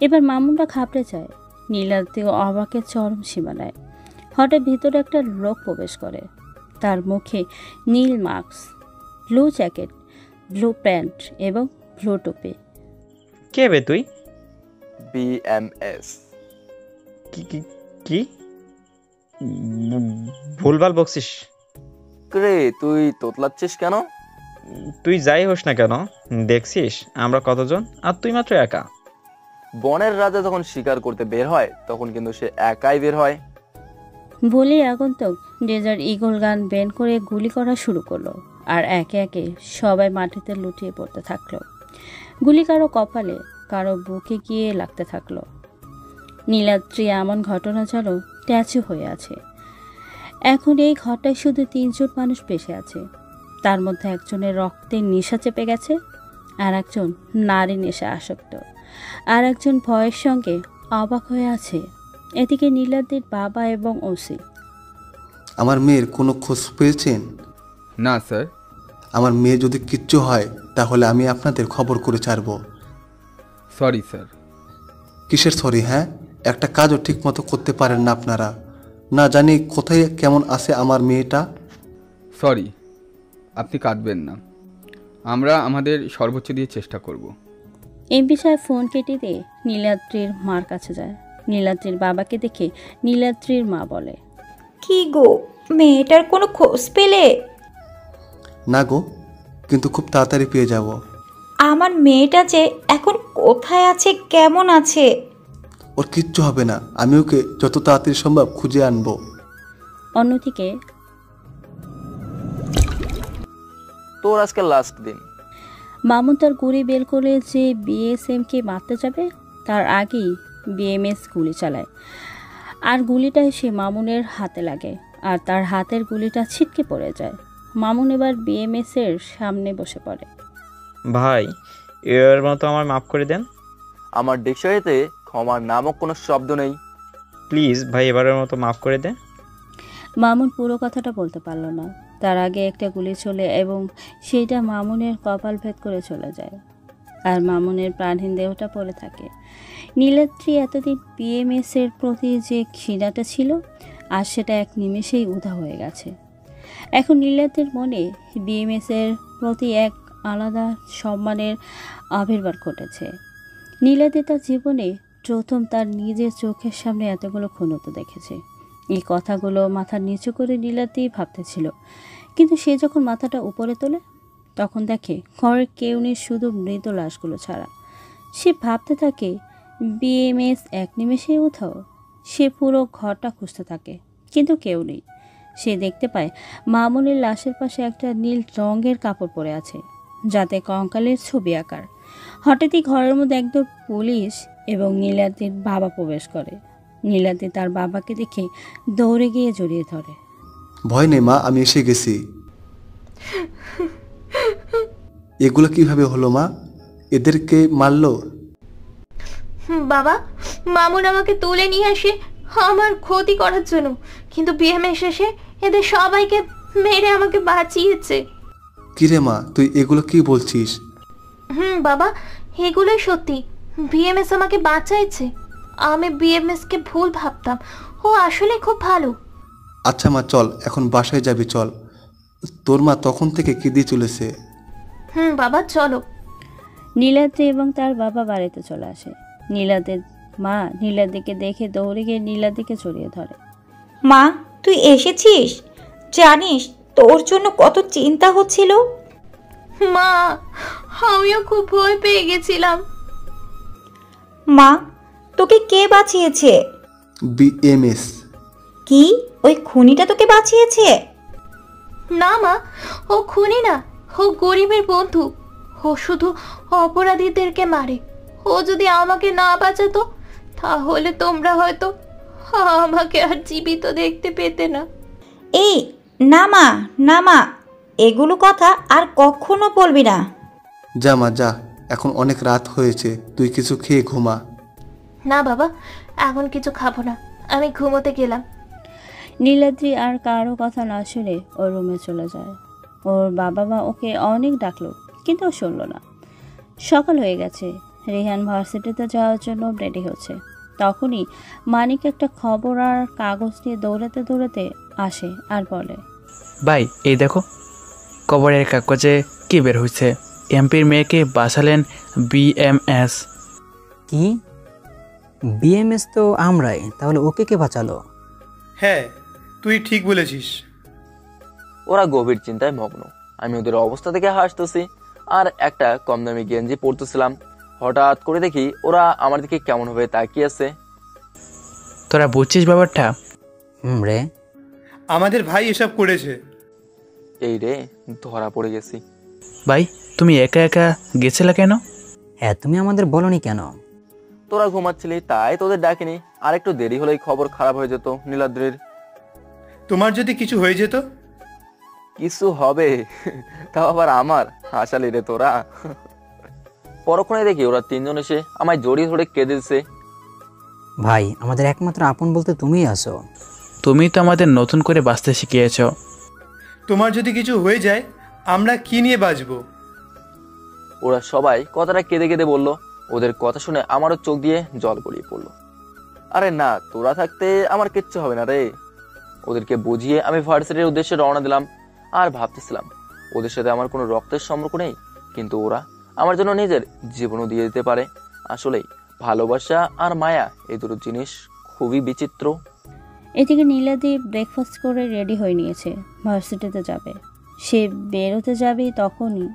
এবার মামুনটা ঘাবড়ে যায়। নীলাদ্রি অবাকের চরম সীমানায়। হঠাৎ ভিতরে একটা লোক প্রবেশ করে। তার মুখে নীল mask, blue jacket, blue pant এবং ব্লু টুপি। কে বে তুই? বিএমএস। কি ভুলভাল বকছিস? রে, তুই তোতলাচ্ছিস কেন? তুই যাই হোস না কেন, দেখছিস আমরা কতজন আর তুই মাত্র একা। বনের রাজা যখন শিকার করতে বের হয় তখন কিন্তু সে একাই বের হয়। বলে আগন্তুক ডেজার্ট ঈগল গান বের করে গুলি করা শুরু করলো, আর একে একে সবাই মাটিতে লুটিয়ে পড়তে থাকলো। গুলি কারো কপালে, কারো বুকে গিয়ে লাগতে থাকলো। নীলাদ্রি এমন ঘটনা যেন ট্যাচু হয়ে আছে। এখন এই ঘরটায় শুধু 3 জন মানুষ বেঁচে আছে। তার মধ্যে একজনের রক্তের নেশা চেপে গেছে, আর একজন নারী নেশা আসক্ত, আর একজন ভয়ের সঙ্গে অবাক হয়ে আছে। এদিকে নীলাদ্রির বাবা এবং ওসি। আমার মেয়ের কোনো খোঁজ পেয়েছেন? না স্যার। আমার মেয়ে যদি কিচ্ছু হয় তাহলে আমি আপনাদের খবর করে ছাড়ব। Sorry sir. কিসের সরি? হ্যাঁ, একটা কাজও ঠিক মতো করতে পারেন না আপনারা। না জানি কোথায় কেমন আছে আমার মেয়েটা। সরি, আপনি কাঁদবেন না, আমরা আমাদের সর্বোচ্চ দিয়ে চেষ্টা করব। এমপি সাহেব ফোন কেটে দিয়ে নীলাদ্রির মার কাছে যায়। নীলাদ্রির বাবাকে দেখে নীলাদ্রির মা বলে, কি গো, মেয়েটার কোনো খোঁজ পেলে? না গো, কিন্তু খুব তাড়াতাড়ি পেয়ে যাব। আমার মেয়েটা যে এখন কোথায় আছে, কেমন আছে? ওর কিচ্ছু হবে না, আমি ওকে যত তাড়াতাড়ি সম্ভব খুঁজে আনবো। অন্যদিকে তোর আজকে লাস্ট দিন। মামুন তার গুলি বের করে যে বিএসএমকে মারতে যাবে তার আগেই বিএমএস গুলি চালায়, আর গুলিটা এসে মামুনের হাতে লাগে, আর তার হাতের গুলিটা ছিটকে পড়ে যায়। মামুন এবার বিএমএস এর সামনে বসে পড়ে। ভাই, এর মতো আমার মাফ করে দেন। আমার ডিকশনারিতে ক্ষমার নামক কোনো শব্দ নেই। প্লিজ ভাই, এবারের মতো মাফ করে দে। মামুন পুরো কথাটা বলতে পারল না। তার আগে একটা গুলি চলে এবং সেইটা মামুনের কপাল ভেদ করে চলে যায়, আর মামুনের প্রাণহীন দেহটা পড়ে থাকে। নীলাদ্রি এতদিন বিএমএস এর প্রতি যে ঘৃণাটা ছিল, আর সেটা এক নিমেষেই উধাও হয়ে গেছে। এখন নীলাদ্রির মনে বিএমএস এর প্রতি এক আলাদা সম্মানের আবির্ভাব ঘটেছে। নীলাদ্রি তার জীবনে প্রথম তার নিজের চোখের সামনে এতগুলো খুনতো দেখেছে। এই কথাগুলো মাথা নিচু করে নীলাদ্রি ভাবতেছিল, কিন্তু সে যখন মাথাটা উপরে তোলে তখন দেখে ঘরের কেউ নেই, শুধু মৃত লাশগুলো ছাড়া। সে ভাবতে থাকে বিএমএস এক নিমেষেই উধাও। সে পুরো ঘরটা খুঁজতে থাকে, কিন্তু কেউ নেই। সে দেখতে পায় মামুনের লাশের পাশে একটা নীল রঙের কাপড় পরে আছে, যাতে কঙ্কালের ছবি আঁকার। হঠাৎই ঘরের মধ্যে একদম পুলিশ এবং নীলাদ্রির বাবা প্রবেশ করে। নীলাদ্রি তার বাবাকে দেখে দৌড়ে গিয়ে জড়িয়ে ধরে। ভয় নেই মা, আমি এসে গেছি। এগুলো কিভাবে হলো মা? এদেরকে মারলো? বাবা, মামুন আমাকে তুলে নিয়ে আসে আমার ক্ষতি করার জন্য, কিন্তু বিএমএস এসে এদের সবাইকে মেরে আমাকে বাঁচিয়েছে। কিরে মা, তুই এগুলো কি বলছিস? বাবা, এগুলোই সত্যি। বিএমএস আমাকে বাঁচাইছে। আমি বিএমএস কে ভুল ভাবতাম, ও আসলে খুব ভালো। আচ্ছা মা, চল এখন বাসায় যাবি, চল। তোর মা তখন থেকে কেঁদে চলেছে। বাবা চলো। নীলাদ্রি এবং তার বাবা বাড়িতে চলে আসে। নীলাদ্রির মা নীলাদ্রিকে দেখে দৌড়ে গিয়ে নীলাদ্রিকে জড়িয়ে ধরে। মা, তুই এসেছিস? জানিস তোর জন্য কত চিন্তা হচ্ছিল। মা, আমিও খুব ভয় পেয়ে গেছিলাম। মা, তোকে কে বাঁচিয়েছে? বিএমএস। কি, ওই খুনিটা তোকে বাঁচিয়েছে? না মা, ও খুনি না, ও গরিবের বন্ধু। ও শুধু অপরাধীদেরকে মারে। ও যদি আমাকে না বাঁচাতো তাহলে তোমরা হয়তো আমাকে আর জীবিত দেখতে পেতে না। এই না মা, না মা, এগুলো কথা আর কখনো বলবি না। যা মা যা, এখন অনেক রাত হয়েছে, তুই কিছু খেয়ে ঘুমা। না বাবা, এখন কিছু খাবো না, আমি ঘুমোতে গেলাম। নীলাদ্রি আর কারো কথা না শুনে ওর রুমে চলে যায়। ওর বাবা মা ওকে অনেক ডাকলো, কিন্তু ও শুনল না। সকাল হয়ে গেছে, রেহান ভার্সিটিতে যাওয়ার জন্য রেডি হচ্ছে। তখনই মানিক একটা খবর আর কাগজ নিয়ে দৌড়াতে দৌড়াতে আসে আর বলে, ভাই এই দেখো, খবরের কাগজে কি বের হয়েছে, এমপির মেয়েকে বাঁচালেন বিএমএস। কি? বিএমএস তো আমরাই, তাহলে ওকে কে বাঁচালো? হ্যাঁ, তুই ঠিক বলেছিস। ওরা গভীর চিন্তায় মগ্ন। আমি ওদের অবস্থা থেকে হাসতেছি আর একটা কম দামি গেঞ্জি পরতেছিলাম। হঠাৎ করে দেখি ওরা আমার দিকে কেমন ভাবে তাকিয়ে আছে। তোরা বুঝছিস ব্যাপারটা? রে, আমাদের ভাই এসব করেছে। এই রে, ধরা পড়ে গেছি। ভাই তুমি একা একা গেছিলা কেন? হ্যাঁ, তুমি আমাদের বলনি কেন? তোরা ঘুমাচ্ছিলি তাই তোদের ডাকিনি। আর একটু দেরি হলেই খবর খারাপ হয়ে যেত নীলাদ্রির। তোমার যদি কিছু হয়ে যেত? কিছু হবে তাও আবার আমার? হাসালি রে তোরা। পরক্ষণে দেখি ওরা তিনজন এসে আমায় জড়িয়ে ধরে কেঁদে দিচ্ছে। ভাই, আমাদের একমাত্র আপন বলতে তুমিই আছো। তুমি তো আমাদের নতুন করে বাঁচতে শিখিয়েছ। তোমার যদি কিছু হয়ে যায় আমরা কি নিয়ে বাঁচবো? ওরা সবাই কথাটা কেঁদে কেঁদে বলল। ওদের কথা শুনে আমারও চোখ দিয়ে জল গড়িয়ে পড়লো। আরে না, তোরা থাকতে আমার কিচ্ছু হবে না রে। ওদেরকে বুঝিয়ে আমি ভার্সিটির উদ্দেশ্যে রওনা দিলাম। আর ভাবতেছিলাম ওদের সাথে আমার কোনো রক্তের সম্পর্ক নেই, কিন্তু ওরা আমার জন্য নিজের জীবনও দিয়ে দিতে পারে। আসলেই ভালোবাসা আর মায়া এই দুটো জিনিস খুবই বিচিত্র। এদিকে নীলাদি ব্রেকফাস্ট করে রেডি হয়ে নিয়েছে, ভার্সিটিতে যাবে। সে বেরোতে যাবে তখনই।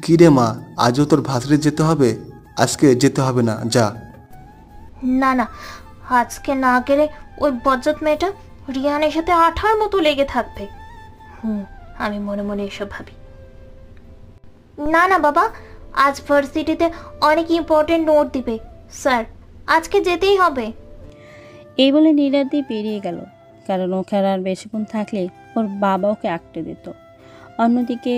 কি রে মা, আজও তোর ভার্সিটি যেতে হবে? আজকে যেতে হবে না, যা। না না, আজকে না গেলে ওই বজ্জাত মেয়েটা রিয়ানের সাথে আঠার মতো লেগে থাকবে। আমি মনে মনে এসব ভাবি। না না বাবা, আজ ভার্সিটিতে অনেক ইম্পর্টেন্ট নোট দিবে স্যার, আজকে যেতেই হবে। এই বলে নীলাদি বেরিয়ে গেল, কারণ ওখানে আর বেশিক্ষণ থাকলে ওর বাবা ওকে আঁকড়ে দিত। অন্যদিকে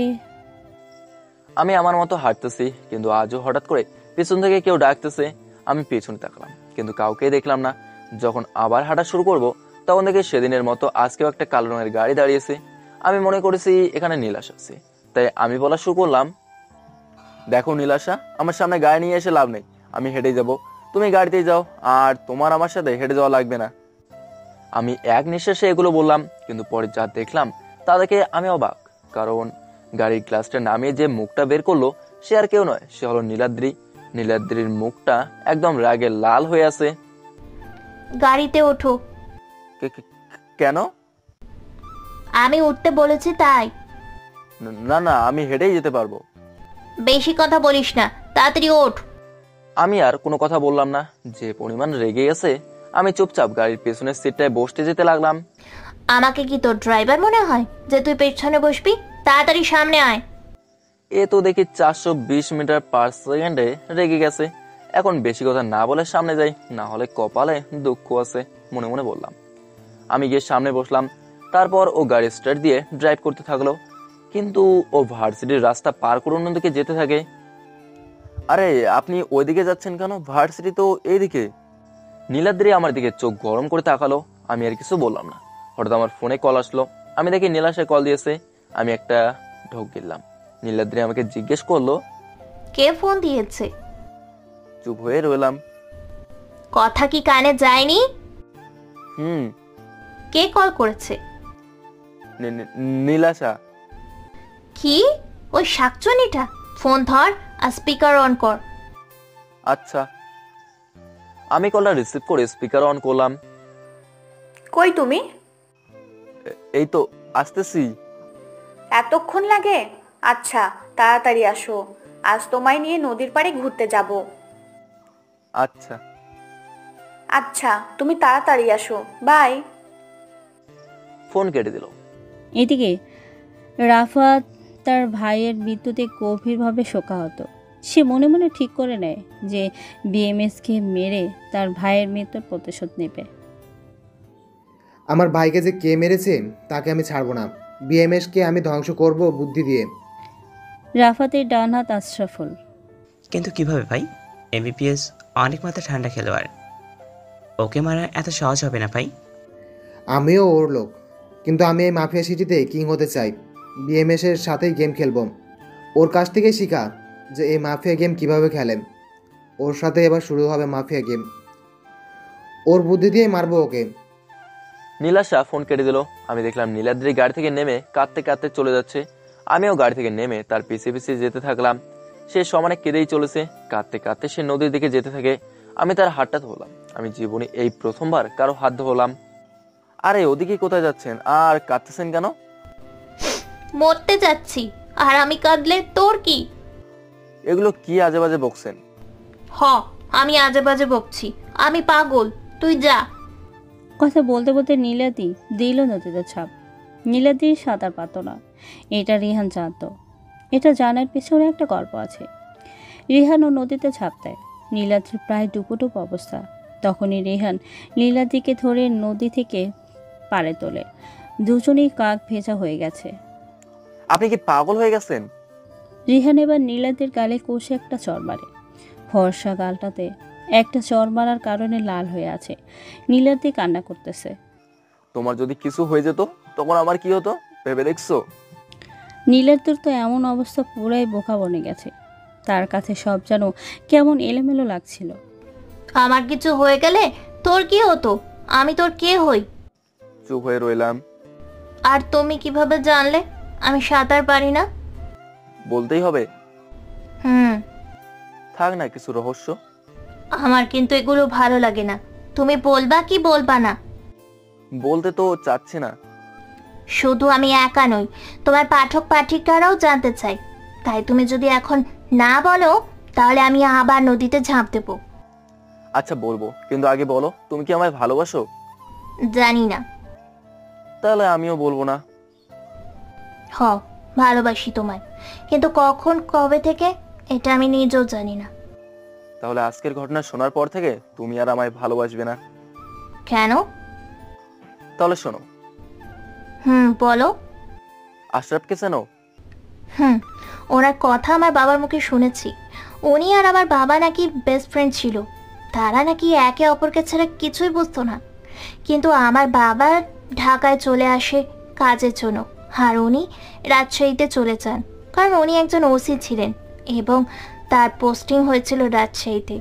আমি আমার মতো হাঁটতেছি, কিন্তু আজও হঠাৎ করে পিছন থেকে কেউ ডাকতেছে। আমি পিছনে তাকালাম, কিন্তু কাউকে দেখলাম না। যখন আবার হাঁটা শুরু করব তখন দেখি সেদিনের মতো আজকেও একটা কালো রঙের গাড়ি দাঁড়িয়েছে। আমি মনে করেছি এখানে নীলাশা আছে, তাই আমি বলা শুরু করলাম, দেখো নীলাশা, আমার সামনে গাড়ি নিয়ে এসে লাভ নেই। আমি হেঁটেই যাব, তুমি গাড়িতেই যাও, আর তোমার আমার সাথে হেঁটে যাওয়া লাগবে না। আমি এক নিঃশ্বাসে এগুলো বললাম, কিন্তু পরে যা দেখলাম তা দেখে আমি অবাক। কারণ গাড়ির গ্লাসটা নামিয়ে যে মুখটা বের করলো সে আর কেউ নয়, সে হলো নীলাদ্রি। নীলাদ্রির মুখটা একদম রাগে লাল হয়ে আছে। গাড়িতে ওঠো। কেন? আমি উঠতে বলেছি তাই। না না, আমি হেঁটেই যেতে পারবো। বেশি কথা বলিস না, তাড়াতাড়ি ওঠ। আমি আর কোনো কথা বললাম না। যে পরিমাণ রেগে গেছে, আমি চুপচাপ গাড়ির পেছনের সিটটায় বসতে যেতে লাগলাম। আমাকে কি তোর ড্রাইভার মনে হয় যে তুই পেছনে বসবি? তাড়াতাড়ি সামনে আয়। এ তো দেখি 420 মিটার পার সেকেন্ডে রেগে গেছে। এখন বেশি কথা না বলে সামনে যাই, না হলে কপালে দুঃখ আছে, মনে মনে বললাম। আমি গিয়ে সামনে বসলাম। তারপর ও গাড়ি স্টার্ট দিয়ে ড্রাইভ করতে থাকলো, কিন্তু ও ভার্সিটির রাস্তা পার করে অন্যদিকে যেতে থাকে। আরে আপনি ওইদিকে যাচ্ছেন কেন? ভার্সিটি তো এইদিকে। নীলাদ্রি আমার দিকে চোখ গরম করে তাকালো। আমি আর কিছু বললাম না। হঠাৎ আমার ফোনে কল আসলো। আমি দেখি নীলাশা কল দিয়েছে। আমি একটা ঢোক গেলাম। নীলাদ্রি আমাকে জিজ্ঞেস করলো, কে ফোন দিয়েছে? চুপ হয়ে রইলাম। কথা কি কানে যায়নি? কে কল করেছে? নীলাশা। কি? ওই শাকচুনিটা? ফোন ধর আর স্পিকার অন কর। আচ্ছা। আমি কলটা রিসিভ করে স্পিকার অন করলাম। কই তুমি? এই তো আসতেছি। এতক্ষণ লাগে? আচ্ছা, তাড়াতাড়ি আসো, আজ তোমায় নিয়ে নদীর পাড়ে ঘুরতে যাব। আচ্ছা আচ্ছা, তুমি তাড়াতাড়ি আসো, বাই। ফোন কেটে দিল। এদিকে রাফাত তার ভাইয়ের মৃত্যুতে গভীরভাবে শোকাহত। সে মনে মনে ঠিক করে নেয় যে বিএমএসকে মেরে তার ভাইয়ের মৃত্যুর প্রতিশোধ নেবে। আমার ভাইকে যে কে মেরেছে তাকে আমি ছাড়বো না। বিএমএসকে আমি ধ্বংস করব বুদ্ধি দিয়ে। রাফাতের ডান হাত আশরাফুল। কিন্তু কিভাবে ভাই? এমবিপিএস অনেক মাথা ঠান্ডা খেলোয়াড়, ওকে মারা এত সহজ হবে না ভাই। আমিও ওর লোক, কিন্তু আমি এই মাফিয়া সিটিতে কিং হতে চাই। বিএমএস এর সাথেই গেম খেলবো। ওর কাছ থেকেই শিখা যে এই মাফিয়া গেম কিভাবে খেলেন। ওর সাথে এবার শুরু হবে মাফিয়া গেম। ওর বুদ্ধি দিয়ে মারবো ওকে। নীলাশা ফোন কেটে দিল। আমি দেখলাম নীলাদ্রি গাড়ি থেকে নেমে কাঁদতে কাঁদতে চলে যাচ্ছে। আমিও গাড়ি থেকে নেমে তার পিছে পিছে যেতে থাকলাম। সে সমানে কেঁদেই চলেছে। কাঁদতে কাঁদতে সে নদীর দিকে যেতে থাকে। আমি তার হাতটা ধরলাম। আমি জীবনে এই প্রথমবার কারো হাত ধরলাম। আরে ওদিকে কোথায় যাচ্ছেন আর কাঁদতেছেন কেন? মরতে যাচ্ছি, আর আমি কাঁদলে তোর কি? এগুলো কি আজে বাজে বকছেন? হ, আমি আজে বাজে বকছি, আমি পাগল, তুই যা। কথা বলতে বলতে নীলাদি দিল নদীতে ছাপ। নীলাদি সাঁতার পারত না, এটা রিহান জানত। এটা জানার পেছনে একটা গল্প আছে। রিহানও নদীতে ছাপ দেয়। নীলাদ্রির প্রায় ডুবুডুব অবস্থা। তখনই রিহান নীলাদ্রিকে ধরে নদী থেকে পাড়ে তোলে। দুজনেই কাক ভেজা হয়ে গেছে। আপনি কি পাগল হয়ে গেছেন? রিহান এবার নীলাদ্রির গালে কষে একটা চর মারে। ফর্সা গালটাতে একটা চর মারার কারণে লাল হয়ে আছে। নীলাদ্রি কান্না করতেছে। তোমার যদি কিছু হয়ে যেত তখন আমার কি হতো ভেবে দেখছো? নীলাদ্রির তো এমন অবস্থা পুরাই বোকা বনে গেছে। তার কাছে সব যেন কেমন এলোমেলো লাগছিল। আমার কিছু হয়ে গেলে তোর কি হতো? আমি তোর কে হই? চুপ হয়ে রইলাম। আর তুমি কিভাবে জানলে আমি সাঁতার পারি না? বলতেই হবে? থাক না কিছু রহস্য। আমার কিন্তু এগুলো ভালো লাগে না। তুমি বলবা কি বলবা না? বলতে তো চাচ্ছি না। শুধু আমি একা নই, তোমার পাঠক পাঠিকারাও জানতে চাই। তাই তুমি যদি এখন না বলো তাহলে আমি আবার নদীতে ঝাঁপ দেব। আচ্ছা বলবো, কিন্তু আগে বলো তুমি কি আমায় ভালোবাসো? জানি না। তাহলে আমিও বলবো না। হ, ভালোবাসি তোমায়, কিন্তু কখন কবে থেকে এটা আমি নিজেও জানি না। তাহলে আজকের ঘটনা শোনার পর থেকে তুমি আর আমায় ভালোবাসবে না? কেন? তাহলে শোনো। বলো। আশরাফকে চেনো? ওনার কথা আমার বাবার মুখে শুনেছি। উনি আর আমার বাবা নাকি বেস্ট ফ্রেন্ড ছিল। তারা নাকি একে অপরকে ছাড়া কিছুই বুঝতো না। কিন্তু আমার বাবা ঢাকায় চলে আসে কাজের জন্য, আর উনি রাজশাহীতে চলে যান, কারণ উনি একজন ওসি ছিলেন এবং তার পোস্টিং হয়েছিল রাজশাহীতে।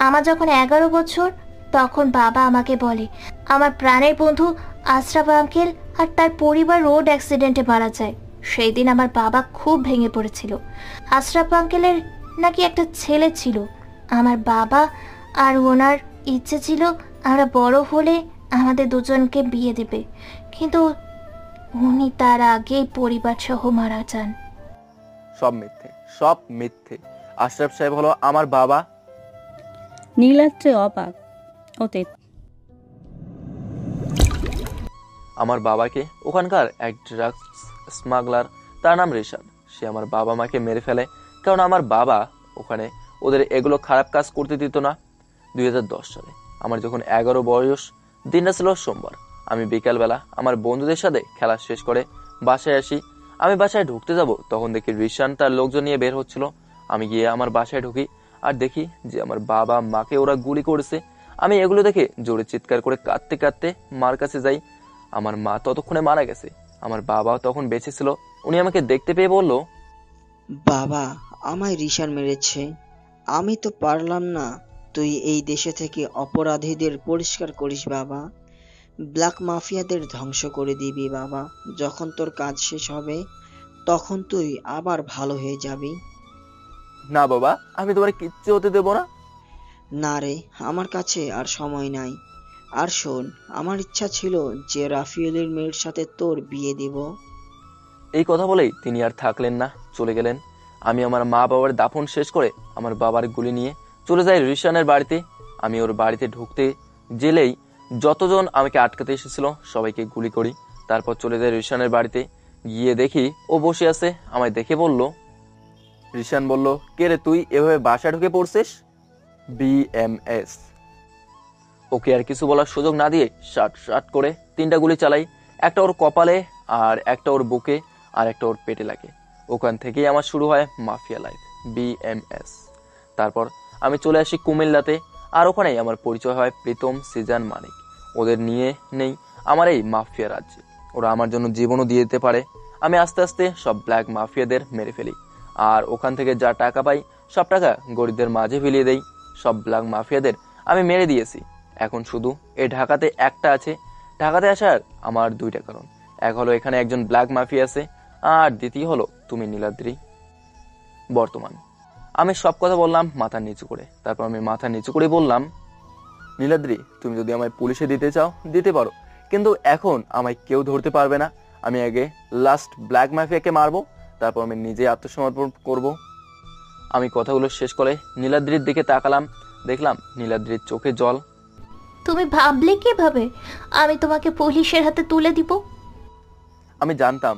আমার যখন 11 বছর, তখন বাবা আমাকে বলে আমার প্রাণের বন্ধু আশরাফ আঙ্কেল আর তার পরিবার রোড অ্যাক্সিডেন্টে মারা যায়। সেই দিন আমার বাবা খুব ভেঙে পড়েছিল। আশরাফ আঙ্কেলের নাকি একটা ছেলে ছিল। আমার বাবা আর ওনার ইচ্ছে ছিল আমরা বড় হলে আমাদের দুজনকে বিয়ে দেবে, কিন্তু উনি তার আগেই পরিবার সহ মারা যান। সব মিথ্যে, সব মিথ্যে। আশরাফ সাহেব হলো আমার বাবা। নীলাদ্রি অবাক। অতীত আমার বাবাকে ওখানকার এক ড্রাগস স্মাগলার, তার নাম রিশান, সে আমার বাবা মাকে মেরে ফেলে, কারণ আমার বাবা ওখানে ওদের এগুলো খারাপ কাজ করতে দিত না। 2010 সালে আমার যখন 11 বয়স, দিনটা ছিল সোমবার। আমি বিকালবেলা আমার বন্ধুদের সাথে খেলা শেষ করে বাসায় আসি। আমি বাসায় ঢুকতে যাব, তখন দেখি রিশান তার লোকজন নিয়ে বের হচ্ছিল। আমি গিয়ে আমার বাসায় ঢুকি আর দেখি যে আমার বাবা মাকে ওরা গুলি করেছে। আমি এগুলো দেখে জোরে চিৎকার করে কাঁদতে কাঁদতে মার কাছে যাই। আমার মা ততক্ষণে মারা গেছে, আমার বাবা তখন বেঁচে ছিল। উনি আমাকে দেখতে পেয়ে বলল, বাবা, আমায় রিশান মেরেছে, আমি তো পারলাম না। তুই এই দেশে থেকে অপরাধীদের পরিষ্কার করিস বাবা, ব্ল্যাক মাফিয়াদের ধ্বংস করে দিবি বাবা। যখন তোর কাজ শেষ হবে তখন তুই আবার ভালো হয়ে যাবি। না বাবা, আমি তোমার কিচ্ছু হতে দেব না। না রে, আমার কাছে আর সময় নাই। আর শোন, আমার ইচ্ছা ছিল যে রাফিয়েলের মেয়ের সাথে তোর বিয়ে দিব। এই কথা বলেই তিনি আর থাকলেন না, চলে গেলেন। আমি আমার মা বাবার দাফন শেষ করে আমার বাবার গুলি নিয়ে চলে যাই রিশানের বাড়িতে। আমি ওর বাড়িতে ঢুকতে জেলেই যতজন আমাকে আটকাতে এসেছিল সবাইকে গুলি করি। তারপর চলে যাই রিশানের বাড়িতে। গিয়ে দেখি ও বসে আছে। আমায় দেখে বলল, রিশান বলল, কে রে তুই এভাবে বাসায় ঢুকে পড়ছিস? BMS। ওকে আর কিছু বলার সুযোগ না দিয়ে শাট শাট করে 3টা গুলি চালাই। একটা ওর কপালে, আর একটা ওর বুকে, আর একটা ওর পেটে লাগে। ওখান থেকেই আমার শুরু হয় মাফিয়া লাইফ, BMS। তারপর আমি চলে আসি কুমিল্লাতে, আর ওখানেই আমার পরিচয় হয় প্রীতম, সিজান, মানিক। ওদের নিয়ে নেই আমার এই মাফিয়া রাজ্যে। ওরা আমার জন্য জীবনও দিয়ে দিতে পারে। আমি আস্তে আস্তে সব ব্ল্যাক মাফিয়াদের মেরে ফেলি, আর ওখান থেকে যা টাকা পাই সব টাকা গরিবদের মাঝে ফিরিয়ে দেই। সব ব্ল্যাক মাফিয়াদের আমি মেরে দিয়েছি। এখন শুধু এই ঢাকাতে একটা আছে। ঢাকাতে আসার আমার 2টা কারণ। এক হলো এখানে একজন ব্ল্যাক মাফিয়া আছে, আর দ্বিতীয় হলো তুমি নীলাদ্রি। বর্তমান আমি সব কথা বললাম মাথা নিচু করে। তারপর আমি মাথা নিচু করে বললাম, নীলাদ্রি তুমি যদি আমায় পুলিশে দিতে চাও দিতে পারো, কিন্তু এখন আমায় কেউ ধরতে পারবে না। আমি আগে লাস্ট ব্ল্যাক মাফিয়াকে মারবো, তারপর আমি নিজে আত্মসমর্পণ করব। আমি কথাগুলো শেষ করে নীলাদ্রির দিকে তাকালাম, দেখলাম নীলাদ্রির চোখে জল। তুমি ভাবলে কিভাবে আমি তোমাকে পুলিশের হাতে তুলে দিব? আমি জানতাম।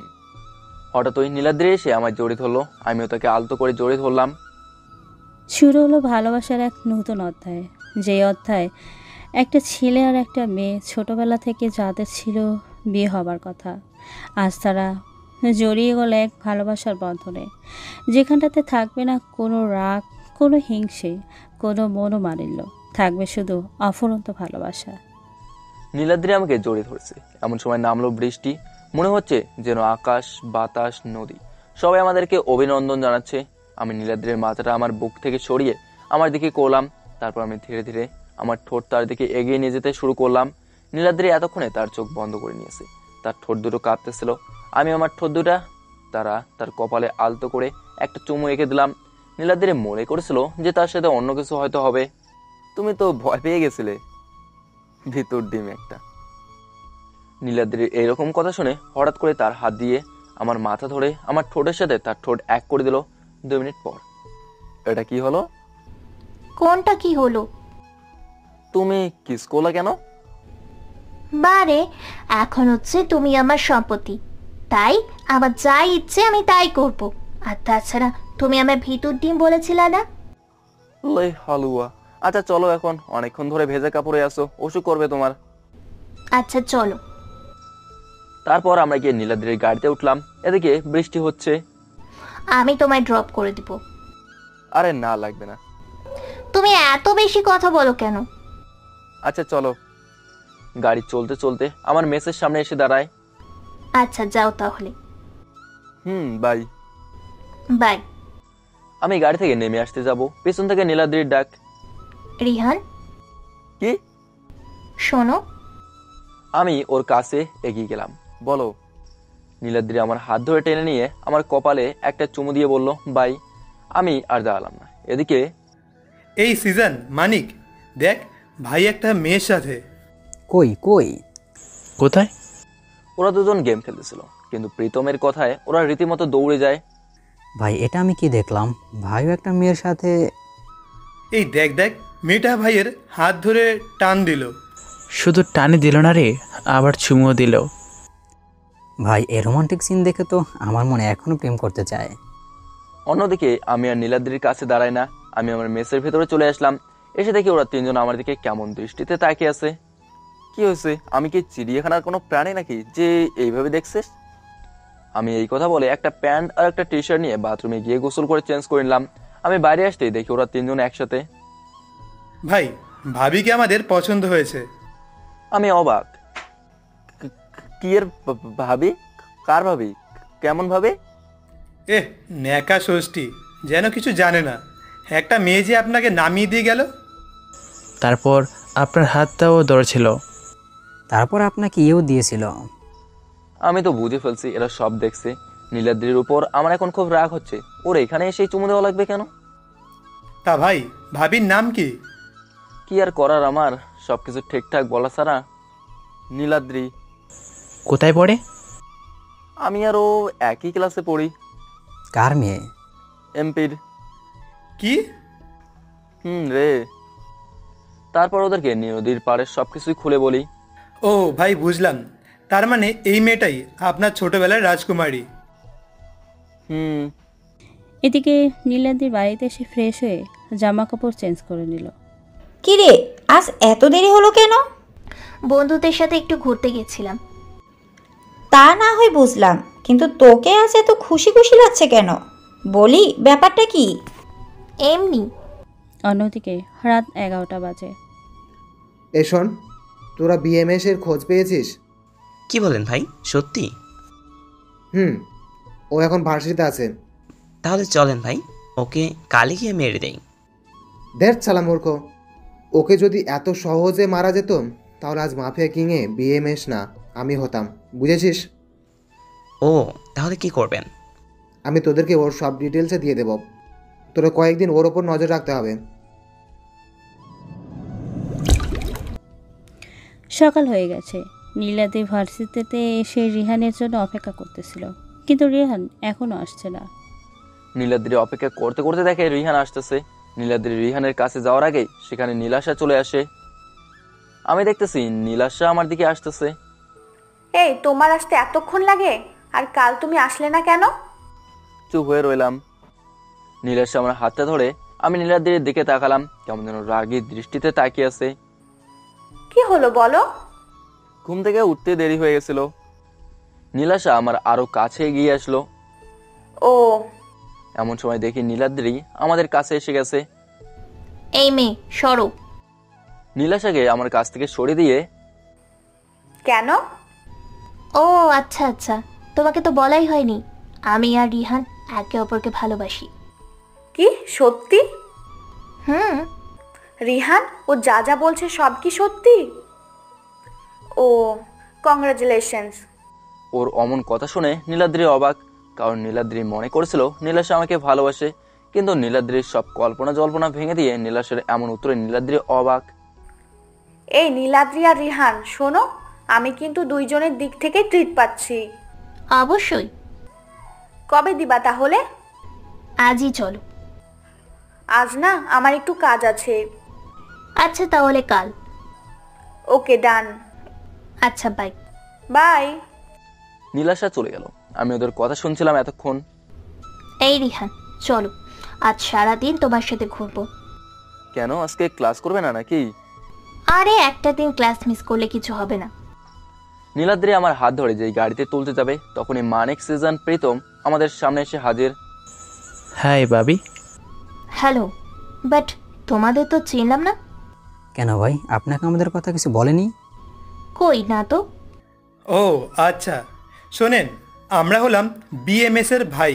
হঠাৎ ওই নীলাদ্রি এসে আমার জড়িয়ে ধরলো, আমিও তাকে আলতো করে জড়িয়ে ধরলাম। শুরু হলো ভালোবাসার এক নতুন অধ্যায়, যে অধ্যায় একটা ছেলে আর একটা মেয়ে ছোটবেলা থেকে যাদের ছিল বিয়ে হবার কথা, আজ তারা জড়িয়ে গেল এক ভালোবাসার বন্ধনে, যেখানটাতে থাকবে না কোনো রাগ, কোনো হিংসে, কোনো মনোমালিন্য, থাকবে শুধু অফুরন্ত ভালোবাসা। নীলাদ্রি আমাকে জড়িয়ে ধরেছে, এমন সময় নামলো বৃষ্টি। মনে হচ্ছে যেন আকাশ, বাতাস, নদী সবাই আমাদেরকে অভিনন্দন জানাচ্ছে। আমি নীলাদ্রির মাথাটা আমার বুক থেকে সরিয়ে আমার দিকে করলাম, তারপর আমি ধীরে ধীরে আমার ঠোঁট তার দিকে এগিয়ে নিয়ে যেতে শুরু করলাম। নীলাদ্রি এতক্ষণে তার চোখ বন্ধ করে নিয়েছে, তার ঠোঁট দুটো কাঁপতেছিল। আমি আমার ঠোঁট দুটা তার কপালে আলতো করে একটা চুমু এঁকে দিলাম। নীলাদ্রি মনে করেছিল যে তার সাথে অন্য কিছু হয়তো হবে। তুমি তো ভয় পেয়ে গেছিলে, ভিতর ডিম একটা। নীলাদ্রির এইরকম কথা শুনে হঠাৎ করে তার হাত দিয়ে আমার মাথা ধরে আমার ঠোঁটের সাথে তার ঠোঁট এক করে দিল। 2 মিনিট পর এটা কি হলো? কোনটা কি হলো? তুমি কিস করলা কেন? বারে, এখন হচ্ছে তুমি আমার সম্পত্তি, তাই আমার যা ইচ্ছে আমি তাই করব। আর তাছাড়া তুমি আমার ভিতর ডিম বলেছিলে না? লে হালুয়া। আচ্ছা চলো, এখন অনেকক্ষণ ধরে ভেজা কাপড়ে আসো, অসুখ করবে তোমার। আচ্ছা চলো। তারপর আমরা গিয়ে নীলাদ্রির গাড়িতে উঠলাম। এদিকে বৃষ্টি হচ্ছে। আমি তোমায় ড্রপ করে দিব। আরে না, লাগবে না। তুমি এত বেশি কথা বলো কেন? আচ্ছা চলো। গাড়ি চলতে চলতে আমার মেসের সামনে এসে দাঁড়ায়। আচ্ছা যাও তাহলে। বাই। বাই। আমি গাড়ি থেকে নেমে আসতে যাব, পেছন থেকে নীলাদ্রির ডাক। রিহান। কি? শোনো। আমি ওর কাছে এগিয়ে গেলাম। বলো। নীলাদ্রি আমার হাত ধরে টেনে নিয়ে আমার কপালে একটা চুমু দিয়ে বলল, বাই। আমি আর দাঁড়ালাম না। এদিকে এই সিজন মানিক, দেখ ভাই একটা মেয়ের সাথে। কই কই? কোথায়? ওরা দুজন গেম খেলতেছিল, কিন্তু প্রীতমের কথায় ওরা রীতিমতো দৌড়ে যায়। ভাই এটা আমি কি দেখলাম? ভাইও একটা মেয়ের সাথে। এই দেখ দেখ, মেয়েটা ভাইয়ের হাত ধরে টান দিল। শুধু টানে দিল না রে, আবার চুমুও দিল। ভাই এই রোমান্টিক সিন দেখে তো আমার মনে এখনো প্রেম করতে চায়। অন্যদিকে আমি আর নীলাদ্রির কাছে দাঁড়াই না, আমি আমার মেসের ভেতরে চলে আসলাম। এসে দেখি ওরা তিনজন আমার দিকে কেমন দৃষ্টিতে তাকিয়ে আছে। কি হয়েছে? আমি কি চিড়িয়াখানার কোনো প্রাণী নাকি যে এইভাবে দেখছিস? আমি এই কথা বলে একটা প্যান্ট আর একটা টি শার্ট নিয়ে বাথরুমে গিয়ে গোসল করে চেঞ্জ করে নিলাম। আমি বাইরে আসতেই দেখি ওরা তিনজন একসাথে। ভাই ভাবিকে আমাদের পছন্দ হয়েছে। আমি অবাক। কি এর ভাবি? কার ভাবি? কেমন ভাবে? ন্যাকা ষষ্ঠী, যেন কিছু জানে না। একটা মেয়ে যে আপনাকে নামিয়ে দিয়ে গেল, তারপর আপনার হাতটাও ধরেছিল, তারপর আপনাকে ইয়েও দিয়েছিল। আমি তো বুঝে ফেলছি এরা সব দেখছে। নীলাদ্রির উপর আমার এখন খুব রাগ হচ্ছে। ওর এখানে এসে চুমু দেওয়া লাগবে কেন? তা ভাই ভাবির নাম কি? কি আর করার, আমার সবকিছু ঠিকঠাক বলা ছাড়া। নীলাদ্রি। কোথায় পড়ে? আমি আর ও একই ক্লাসে পড়ি। কার মেয়ে? এমপির। কি? রে। তারপর ওদেরকে নদীর পাড়ের সবকিছুই খুলে বলি। ও ভাই বুঝলাম, তার মানে এই মেয়েটাই আপনার ছোটবেলার রাজকুমারী। এদিকে নীলাদ্রির বাড়িতে এসে ফ্রেশ হয়ে জামা কাপড় চেঞ্জ করে নিল। কি রে, আজ এত দেরি হলো কেন? বন্ধুদের সাথে একটু ঘুরতে গেছিলাম। তা না হয় বুঝলাম, কিন্তু তোকে আজ এত খুশি খুশি লাগছে কেন? বলি ব্যাপারটা কি? এমনি। অন্যদিকে রাত 11টা বাজে। শোন, তোরা বিএমএস এর খোঁজ পেয়েছিস? কি বলেন ভাই, সত্যি? ও এখন ভার্সিটিতে আছে। তাহলে চলেন ভাই, ওকে কালই গিয়ে মেরে দেই। দেখ শালা মূর্খ, ওকে যদি এত সহজে মারা যেত তাহলে আজ মাফিয়া কিংয়ে বিএমএস না আমি হতাম, বুঝেছিস? ও তাহলে কি করবেন? আমি তোদেরকে ওর সব ডিটেলসে দিয়ে দেব। তোরা কয়েকদিন ওর ওপর নজর রাখতে হবে। সকাল হয়ে গেছে। নীলাদ্রি ভার্সিটিতে এসে রিহানের জন্য অপেক্ষা করতেছিল, কিন্তু রিহান এখনো আসছে না। নীলাদ্রি অপেক্ষা করতে করতে দেখে রিহান আসতেছে। নীলাদ্রি রিহানের কাছে যাওয়ার আগেই সেখানে নীলাশা চলে আসে। আমি দেখতেছি নীলাশা আমার দিকে আসতেছে। এই তোমার আসতে এতক্ষণ লাগে? আর কাল তুমি আসলে না কেন? চুপ হয়ে রইলাম। নীলাশা আমার হাতটা ধরে আমি নীলাদ্রির দিকে তাকালাম, কেমন যেন রাগী দৃষ্টিতে তাকিয়ে আছে। কি হলো বলো? ঘুম থেকে উঠতে দেরি হয়ে গেছিল। নীলাশা আমার আরো কাছে এগিয়ে আসলো। ও, এমন সময় দেখি নীলাদ্রি আমাদের কাছে এসে গেছে। এই মেয়ে সরো। নীলাশাকে আমার কাছ থেকে সরিয়ে দিয়ে, কেন? ও আচ্ছা আচ্ছা, তোমাকে তো বলাই হয়নি আমি আর রিহান একে অপরকে ভালোবাসি। কি সত্যি? হুম। রিহান ও যা যা বলছে সব কি সত্যি? ও, কংগ্রাচুলেশনস। ওর অমন কথা শুনে নীলাদ্রি অবাক, কারণ নীলাদ্রি মনে করেছিল নীলাশা আমাকে ভালোবাসে, কিন্তু নীলাদ্রির সব কল্পনা জল্পনা ভেঙে দিয়ে নীলাশার এমন উত্তরে নীলাদ্রি অবাক। এই নীলাদ্রি আর রিহান শোনো, আমি কিন্তু দুইজনের দিক থেকে ট্রিট পাচ্ছি। অবশ্যই। কবে দিবা তাহলে? আজই চলো। আজ না, আমার একটু কাজ আছে। আচ্ছা তাহলে কাল। ওকে ডান। আচ্ছা বাই। বাই। নীলাশা চলে গেল। আমি ওদের কথা শুনছিলাম এতক্ষণ। এই রিহান চলো, আজ সারাদিন তোমার সাথে ঘুরবো। কেন, আজকে ক্লাস করবে না নাকি? আরে একটা দিন ক্লাস মিস করলে কিছু হবে না। নীলাদ্রি আমার হাত ধরে যেই গাড়িতে তুলতে যাবে, তখনই মানিক, সিজন, প্রীতম আমাদের সামনে এসে হাজির। High Babi. হ্যালো, বাট তোমাদের তো চিনলাম না। কেন ভাই, আপনাকে আমাদের কথা কিছু বলেনি? কই না তো। ও আচ্ছা, শোনেন, আমরা হলাম বিএমএস এর ভাই,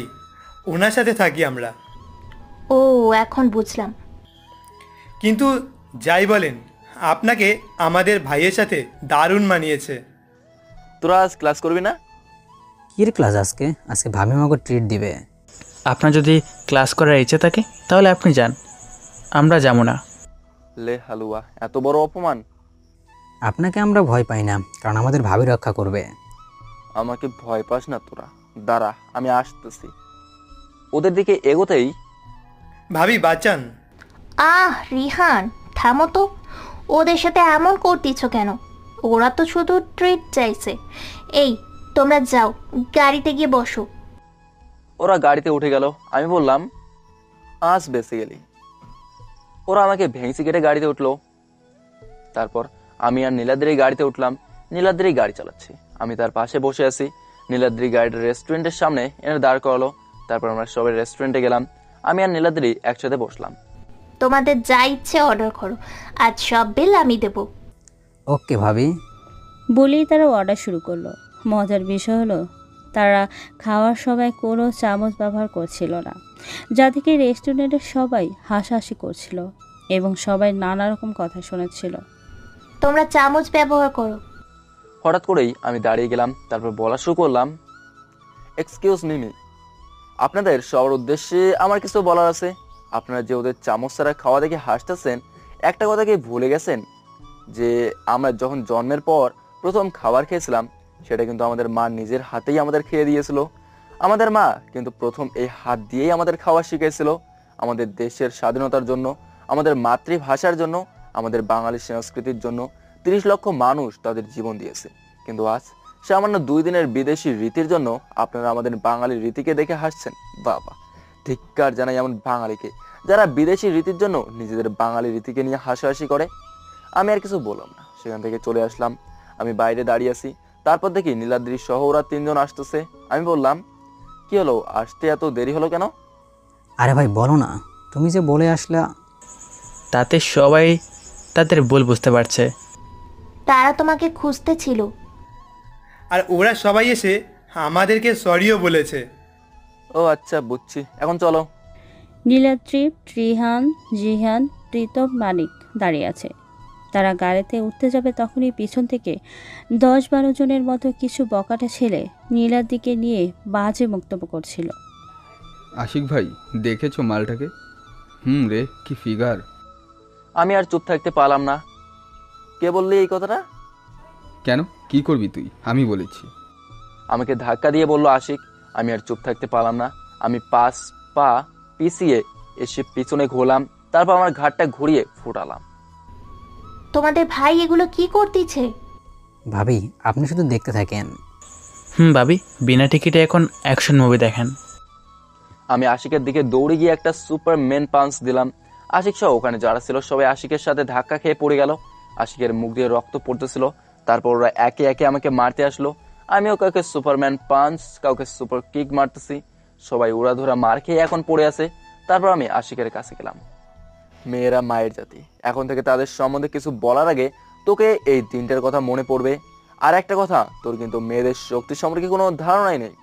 ওনার সাথে থাকি আমরা। ও এখন বুঝলাম। কিন্তু যাই বলেন, আপনাকে আমাদের ভাইয়ের সাথে দারুণ মানিয়েছে। তোরা আজ ক্লাস করবি না? কির ক্লাস আজকে? আজকে ভাবি আমাকে ট্রিট দিবে। আপনার যদি ক্লাস করার ইচ্ছে থাকে তাহলে আপনি যান, আমরা যাবো না। লে হালুয়া, এত বড় অপমান! আপনাকে আমরা ভয় পাই না, কারণ আমাদের ভাবি রক্ষা করবে। আমাকে ভয় পাস না তোরা, দাঁড়া আমি আসতেছি। ওদের দিকে এগোতেই, ভাবি বাঁচান। রিহান থামো তো, ওদের সাথে এমন করতেছ কেন? ওরা তো শুধু ট্রিট চাইছে। এই তোমরা যাও, গাড়িতে গিয়ে বসো। ওরা গাড়িতে উঠে গেল। আমি বললাম, আজ বেঁচে গেলি। ওরা আমাকে ভেঙচি কেটে গাড়িতে উঠলো। তারপর আমি আর নীলাদ্রি গাড়িতে উঠলাম। নীলাদ্রি গাড়ি চালাচ্ছে, আমি তার পাশে বসে আছি। নীলাদ্রি গাড়ির রেস্টুরেন্টের সামনে এনে দাঁড় করালো। তারপর আমরা সবাই রেস্টুরেন্টে গেলাম। আমি আর নীলাদ্রি একসাথে বসলাম। তোমাদের যা ইচ্ছে অর্ডার করো, আজ সব বিল আমি দেব। ওকে ভাবি। বলেই তারা অর্ডার শুরু করলো। মজার বিষয় হলো তারা খাওয়ার সময় কোনো চামচ ব্যবহার করছিল না, যা থেকে রেস্টুরেন্টের সবাই হাসাহাসি করছিল এবং সবাই নানা রকম কথা শোনাচ্ছিল। তোমরা চামচ ব্যবহার করো। হঠাৎ করেই আমি দাঁড়িয়ে গেলাম। তারপর বলা শুরু করলাম, এক্সকিউজ মি, আপনাদের সবার উদ্দেশ্যে আমার কিছু বলার আছে। আপনারা যে ওদের চামচ ছাড়া খাওয়া দেখে হাসতেছেন, একটা কথা কি ভুলে গেছেন যে আমরা যখন জন্মের পর প্রথম খাবার খেয়েছিলাম, সেটা কিন্তু আমাদের মা নিজের হাতেই আমাদের খেয়ে দিয়েছিল। আমাদের মা কিন্তু প্রথম এই হাত দিয়েই আমাদের খাওয়া শিখেছিল। আমাদের দেশের স্বাধীনতার জন্য, আমাদের মাতৃভাষার জন্য, আমাদের বাঙালি সংস্কৃতির জন্য 30 লক্ষ মানুষ তাদের জীবন দিয়েছে। কিন্তু আজ সামান্য 2 দিনের বিদেশি রীতির জন্য আপনারা আমাদের বাঙালি রীতিকে দেখে হাসছেন। বাবা, ধিক্কার জানাই এমন বাঙালিকে যারা বিদেশি রীতির জন্য নিজেদের বাঙালি রীতিকে নিয়ে হাসাহাসি করে। আমি আর কিছু বললাম না, সেখান থেকে চলে আসলাম। আমি বাইরে দাঁড়িয়ে আছি। তারপর দেখি নীলাদ্রি সহ ওরা 3 জন আসতেছে। আমি বললাম, কি হলো, আসতে এত দেরি হলো কেন? আরে ভাই বলো না, তুমি যে বলে আসলে। তাতে সবাই তাদের ভুল বুঝতে পারছে। তারা তোমাকে খুঁজতে ছিল। আর ওরা সবাই এসে আমাদেরকে সরিও বলেছে। ও আচ্ছা, বুঝছি, এখন চলো। নীলাদ্রি, রিহান, জিহান, প্রীতম, মানিক দাঁড়িয়ে আছে। তারা গাড়িতে উঠতে যাবে তখনই পিছন থেকে 10-12 জনের মতো কিছু বকাটে ছেলে নীলাদ্রিকে নিয়ে বাজে বক্তব্য করছিল। আশিক ভাই, দেখেছো মালটাকে? রে, কি ফিগার! আমি আর চুপ থাকতে পারলাম না। কে বললি এই কথাটা? কেন কি করবি তুই? আমি বলেছি। আমাকে ধাক্কা দিয়ে বলল আশিক। আমি আর চুপ থাকতে পারলাম না। আমি 5 পা পিছিয়ে এসে পিছনে ঘোরলাম, তারপর আমার ঘাটটা ঘুরিয়ে ফুটালাম। তোমাদের ভাই এগুলো কি করতেছে? ভাবি আপনি শুধু দেখতে থাকেন। ভাবি বিনা টিকিটে এখন অ্যাকশন মুভি দেখেন। আমি আশিকের দিকে দৌড়ে গিয়ে একটা সুপারম্যান পাঞ্চ দিলাম। আশিক সহ ওখানে যারা ছিল সবাই আশিকের সাথে ধাক্কা খেয়ে পড়ে গেল। আশিকের মুখ দিয়ে রক্ত পড়তেছিল। তারপর ওরা একে একে আমাকে মারতে আসলো। আমিও কাউকে সুপারম্যান পাঞ্চ, কাউকে সুপার কিক মারতেছি। সবাই উড়াধুরা মার খেয়ে এখন পড়ে আছে। তারপর আমি আশিকের কাছে গেলাম। মেয়েরা মায়ের জাতি, এখন থেকে তাদের সম্বন্ধে কিছু বলার আগে তোকে এই দিনটার কথা মনে পড়বে। আর একটা কথা, তোর কিন্তু মেয়েদের শক্তি সম্পর্কে কোনো ধারণাই নেই।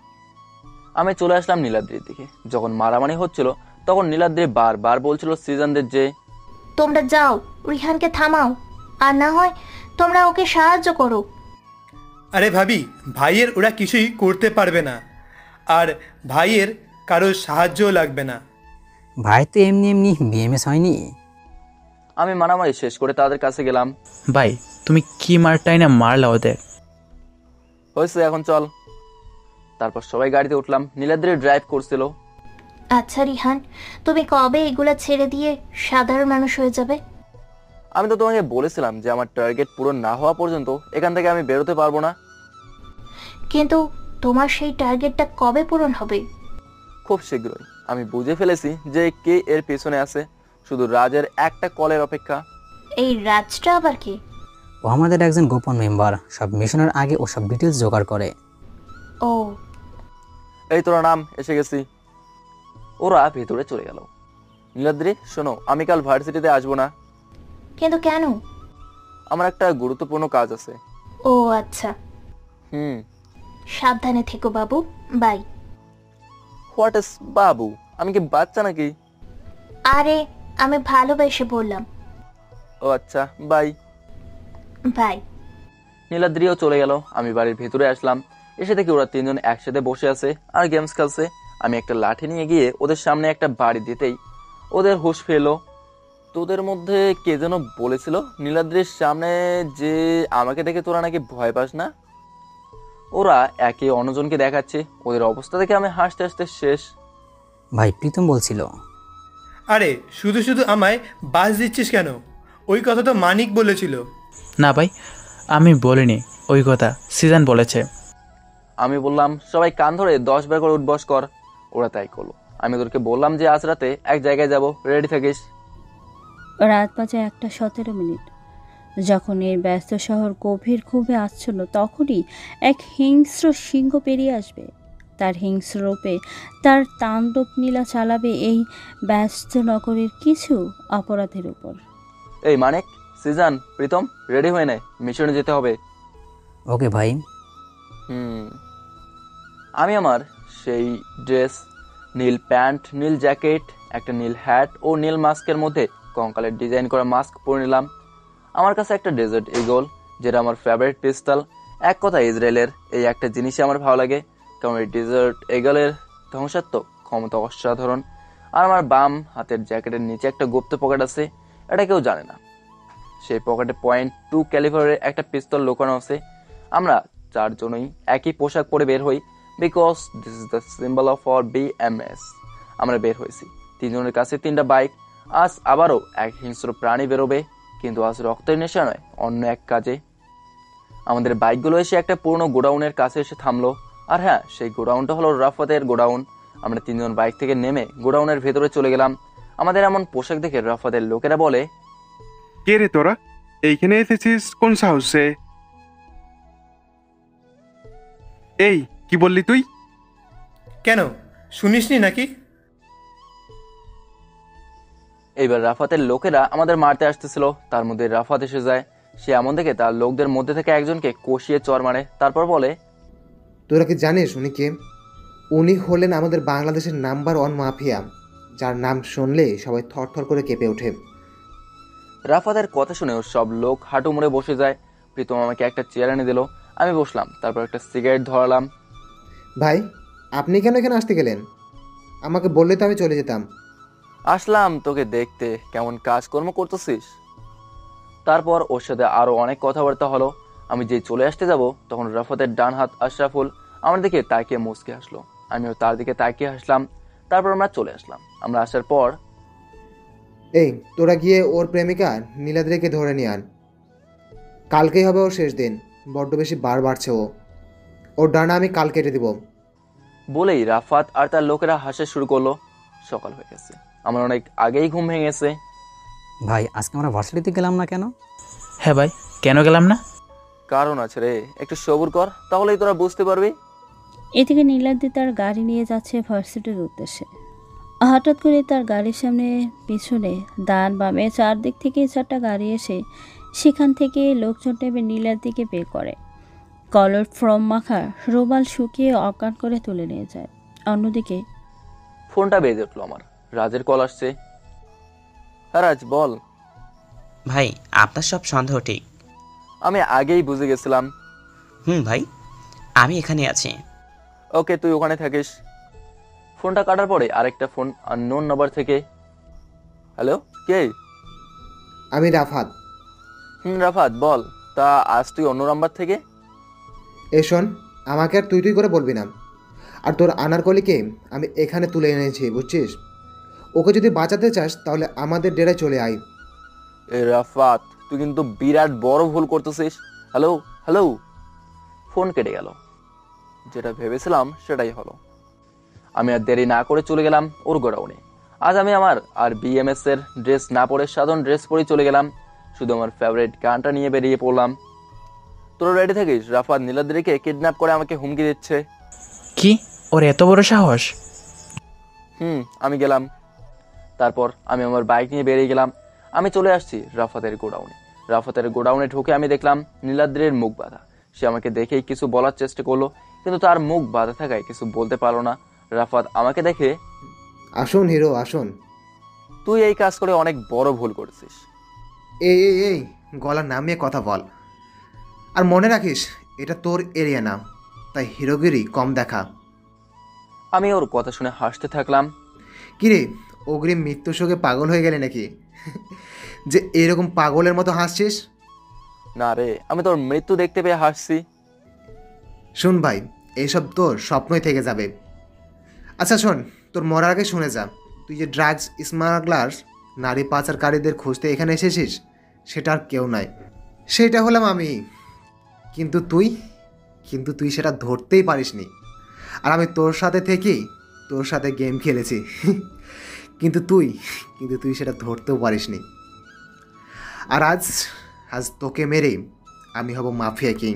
আমি চলে আসলাম নীলাদ্রির দিকে। যখন মারামারি হচ্ছিল তখন নীলাদ্রি বারবার বলছিল সিজনদের যে তোমরা যাও, রিহানকে থামাও, আর না হয় তোমরা ওকে সাহায্য করো। আরে ভাবি, ভাইয়ের ওরা কিছুই করতে পারবে না, আর ভাইয়ের কারোর সাহায্যও লাগবে না। ভাই তো এমনি এমনি বিএমএস হয়নি। আমি মারামারি শেষ করে তাদের কাছে গেলাম। ভাই তুমি কি মারটাই না মারলা ওদের। হয়েছে, এখন চল। তারপর সবাই গাড়িতে উঠলাম। নীলাদ্রি ড্রাইভ করছিল। আচ্ছা রিহান, তুমি কবে এগুলা ছেড়ে দিয়ে সাধারণ মানুষ হয়ে যাবে? আমি তো তোমাকে বলেছিলাম যে আমার টার্গেট পূরণ না হওয়া পর্যন্ত এখান থেকে আমি বেরোতে পারবো না। কিন্তু তোমার সেই টার্গেটটা কবে পূরণ হবে? খুব শীঘ্রই। আমি বুঝে ফেলেছি যে কে এর পেছনে আছে। শুধু রাজের একটা কলের অপেক্ষা। এই রাজটা আবার কি? ও আমাদের একজন গোপন মেম্বার, সব মিশনের আগে ও সব ডিটেলস জোগাড় করে। ও এই তোরা নাম, এসে গেছি। ওরা ভেতরে চলে গেল। নীলাদ্রি শোনো, আমি কাল ভার্সিটিতে আসবো না। কিন্তু কেন? আমার একটা গুরুত্বপূর্ণ কাজ আছে। ও আচ্ছা, হুম। সাবধানে থেকো বাবু, বাই। হোয়াট ইজ বাবু? আমি কি বাচ্চা নাকি? আরে আমি ভালোবেসে বললাম। ও আচ্ছা, বাই। বাই। নীলাদ্রিও চলে গেল। আমি বাড়ির ভেতরে আসলাম। এসে দেখি ওরা তিনজন একসাথে বসে আছে আর গেমস খেলছে। আমি একটা লাঠি নিয়ে গিয়ে ওদের সামনে একটা বাড়ি দিতেই ওদের হুঁশ ফেলো। তোদের মধ্যে কে যেন বলেছিল নীলাদ্রির সামনে যে আমাকে দেখে তোরা নাকি ভয় পাস না। ওরা একে অন্যজনকে দেখাচ্ছে। ওদের অবস্থা দেখে আমি হাসতে হাসতে শেষ। ভাই প্রীতম বলছিল। আরে শুধু শুধু আমায় বাস দিচ্ছিস কেন? ওই কথা তো মানিক বলেছিল। না ভাই, আমি বলিনি ওই কথা, সিজন বলেছে। আমি বললাম সবাই কান ধরে 10 বার করে উঠবস কর। ওরা তাই করলো। আমি ওদেরকে বললাম যে আজ রাতে এক জায়গায় যাব, রেডি থাকিস। রাত বাজে 1:17। যখন এই ব্যস্ত শহর গভীর ঘুমে আচ্ছন্ন, তখনই এক হিংস্র সিংহ পেরিয়ে আসবে। তার হিংস্র রূপে তার তাণ্ডব নীলা চালাবে এই ব্যস্ত নগরীর কিছু অপরাধের উপর। এই মানিক, সিজন, প্রীতম, রেডি হয়ে নেয়, মিশনে যেতে হবে। ওকে ভাই। আমি আমার সেই ড্রেস, নীল প্যান্ট, নীল জ্যাকেট, একটা নীল হ্যাট ও নীল মাস্কের মধ্যে কঙ্কালের ডিজাইন করা মাস্ক পরে নিলাম। আমার কাছে একটা ডেজার্ট ইগল, যেটা আমার ফেভারিট পিস্তল। এক কথা, ইসরায়েলের এই একটা জিনিসই আমার ভালো লাগে, কারণ এই ডেজার্ট ইগলের ধ্বংসাত্মক ক্ষমতা অসাধারণ। আর আমার বাম হাতের জ্যাকেটের নিচে একটা গুপ্ত পকেট আছে, এটা কেউ জানে না। সেই পকেটে .2 ক্যালিভারের একটা পিস্তল লুকানো আছে। আমরা চারজনই একই পোশাক পরে বের হই, because this is the symbol of our BMS। আমরা বের হয়েছি, তিনজনের কাছে 3টা বাইক। আজ আবারও এক হিংস্র প্রাণী বেরোবে, কিন্তু আজ রক্তের নেশা নয়, অন্য এক কাজে। আমাদের বাইকগুলো এসে একটা পুরনো গোডাউনের কাছে এসে থামলো। আর হ্যাঁ, সেই গোডাউনটা হলো রাফাতের গোডাউন। আমরা তিনজন বাইক থেকে নেমে গোডাউনের ভেতরে চলে গেলাম। আমাদের এমন পোশাক দেখে রাফাতের লোকেরা বলে, কে রে তোরা, এইখানে এসেছিস কোন সাহসে? এই কি বললি তুই? কেন শুনিসনি নাকি? এইবার রাফাতের লোকেরা আমাদের মারতে আসতেছিল। তার মধ্যে রাফাত এসে যায়। সে এমন দেখে তার লোকদের মধ্যে থেকে একজনকে কষিয়ে চর মারে। তারপর বলে, তোরা কি জানিস উনি কে? উনি হলেন আমাদের বাংলাদেশের নাম্বার 1 মাফিয়া, যার নাম শুনলে সবাই থরথর করে কেঁপে ওঠে। রাফাতের কথা শুনে সব লোক হাঁটু মুড়ে বসে যায়। প্রীতম আমাকে একটা চেয়ার এনে দিল। আমি বসলাম, তারপর একটা সিগারেট ধরালাম। ভাই, আপনি কেন এখানে আসতে গেলেন? আমাকে বললে তো আমি চলে যেতাম। আসলাম তোকে দেখতে, কেমন কাজকর্ম করতেছিস। তারপর ওর সাথে আরো অনেক কথাবার্তা হলো। আমি যে চলে আসতে যাব তখন রাফাতের ডান হাত আশরাফুল আমার দিকে তাকিয়ে মুচকে আসলো। আমিও তার দিকে তাকিয়ে হাসলাম। তারপর আমরা চলে আসলাম। আমরা আসার পর এই তোরা গিয়ে ওর প্রেমিকা নীলাদ্রিকে ধরে নিয়ে আন। কালকেই হবে ওর শেষ দিন। বড্ড বেশি বার বাড়ছে ও। ওর ডানা আমি কাল কেটে দিব। বলেই রাফাত আর তার লোকেরা হাসা শুরু করলো। সকাল হয়ে গেছে, আমার অনেক আগেই ঘুম ভেঙে গেছে। ভাই আজকে আমরা ভার্সিটিতে গেলাম না কেন? হ্যাঁ ভাই, কেন গেলাম না? কারণ আছে রে, একটু সবুর কর, তাহলেই তোরা বুঝতে পারবি। এদিকে নীলাদ্রি তার গাড়ি নিয়ে যাচ্ছে ভার্সিটির উদ্দেশ্যে। হঠাৎ করে তার গাড়ির সামনে পিছনে ডান বামে চারদিক থেকে 4টা গাড়ি এসে সেখান থেকে লোকজন টেপে নীলাদ্রিকে বের করে। কলার ফ্রম মাখা রুমাল শুকিয়ে অজ্ঞান করে তুলে নিয়ে যায়। অন্যদিকে ফোনটা বেজে উঠলো আমার। রাজের কল আসছে। হ্যাঁ রাজ, বল। ভাই আপনার সব সন্দেহ ঠিক। আমি আগেই বুঝে গেছিলাম। ভাই আমি এখানে আছি। ওকে, তুই ওখানে থাকিস। ফোনটা কাটার পরে আরেকটা ফোন আননোন নাম্বার থেকে। হ্যালো, কে? আমি রাফাত। রাফাত বল। তা আজ তুই অন্য নাম্বার থেকে? এ শোন, আমাকে আর তুই করে বলবি না। আর তোর আনারকলিকে আমি এখানে তুলে এনেছি, বুঝছিস? ওকে যদি বাঁচাতে চাস তাহলে আমাদের ডেরায় চলে আয়। এ রাফাত, তুই কিন্তু বিরাট বড় ভুল করতেছিস। Hello hello. ফোন কেটে গেল। যেটা ভেবেছিলাম সেটাই হলো। আমি আর দেরি না করে চলে গেলাম ওর গোডাউনে। আজ আমি আমার আর বিএমএস এর ড্রেস না পরে সাধারণ ড্রেস পরে চলে গেলাম। শুধু আমার ফেভারিট গানটা নিয়ে বেরিয়ে পড়লাম। তোরা রেডি থাকিস, রাফাত নীলাদ্রিকে কিডন্যাপ করে আমাকে হুমকি দিচ্ছে। কি, ওর এত বড় সাহস? আমি গেলাম। তারপর আমি আমার বাইক নিয়ে বেরিয়ে গেলাম। আমি চলে আসছি রাফাতের গোডাউনে। রাফাতের গোডাউনে ঢুকে আমি দেখলাম নীলাদ্রির মুখ বাঁধা। সে আমাকে দেখেই কিছু বলার চেষ্টা করলো, কিন্তু তার মুখ বাঁধা থাকায় কিছু বলতে পারলো না। রাফাত আমাকে দেখে, আসুন হিরো আসুন। তুই এই কাজ করে অনেক বড় ভুল করেছিস। এই গলা নামিয়ে কথা বল। আর মনে রাখিস, এটা তোর এরিয়া না, তাই হিরোগিরি কম দেখা। আমি ওর কথা শুনে হাসতে থাকলাম। কিরে, অগ্রিম মৃত্যু শোকে পাগল হয়ে গেলে নাকি যে এরকম পাগলের মতো হাসছিস? না রে, আমি তোর মৃত্যু দেখতে পেয়ে হাসছি। শুন ভাই, এইসব তোর স্বপ্নই থেকে যাবে। আচ্ছা শোন, তোর মরার আগে শুনে যা, তুই যে ড্রাগস স্মাগলার নারী পাচারকারীদের খুঁজতে এখানে এসেছিস, সেটা আর কেউ নয়, সেটা হলাম আমি। কিন্তু তুই সেটা ধরতেই পারিসনি। আর আমি তোর সাথে থেকেই তোর সাথে গেম খেলেছি কিন্তু তুই সেটা ধরতেও পারিসনি। আর আজ তোকে মেরে আমি হব mafia king.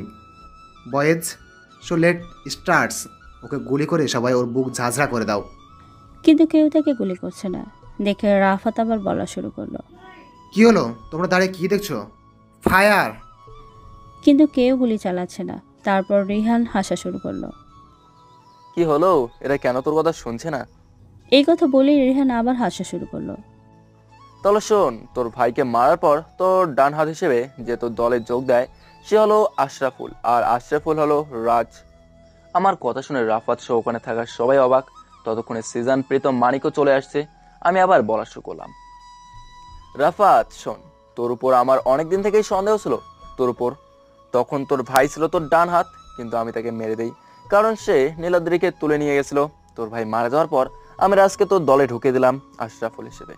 Boys, so let starts. Okay গুলি করে সবাই ওর বুক ঝাঁঝরা করে দাও। কিন্তু কেউ তাকে গুলি করছে না দেখে রাফাত আবার বলা শুরু করলো। কি হলো? তোমরা দাঁড়িয়ে কি দেখছো? ফায়ার! কিন্তু কেউ গুলি চালাচ্ছে না। তারপর রিহান হাসা শুরু করলো। কি হলো? এরা কেন তোর কথা শুনছে না? এই কথা বলেই রিহান আবার হাসা শুরু করলো। তাহলে শোন, তোর ভাইকে মারার পর তোর ডান হাত হিসেবে যে তোর দলে যোগ দেয় সে হলো আশরাফুল, আর আশরাফুল হলো রাজ। আমার কথা শুনে রাফাত সহ ওখানে থাকা সবাই অবাক। ততক্ষণে সিজন প্রীতম মানিকও চলে আসছে। আমি আবার বলা শুরু করলাম। রাফাত শোন, তোর উপর আমার অনেকদিন থেকেই সন্দেহ ছিল তোর উপর। তখন তোর ভাই ছিল তোর ডান হাত, কিন্তু আমি তাকে মেরে দেই, কারণ সে নীলাদ্রিকে তুলে নিয়ে গেছিল। তোর ভাই মারা যাওয়ার পর আমি রাজকে তোর দলে ঢুকে দিলাম আশরাফুল হিসেবে।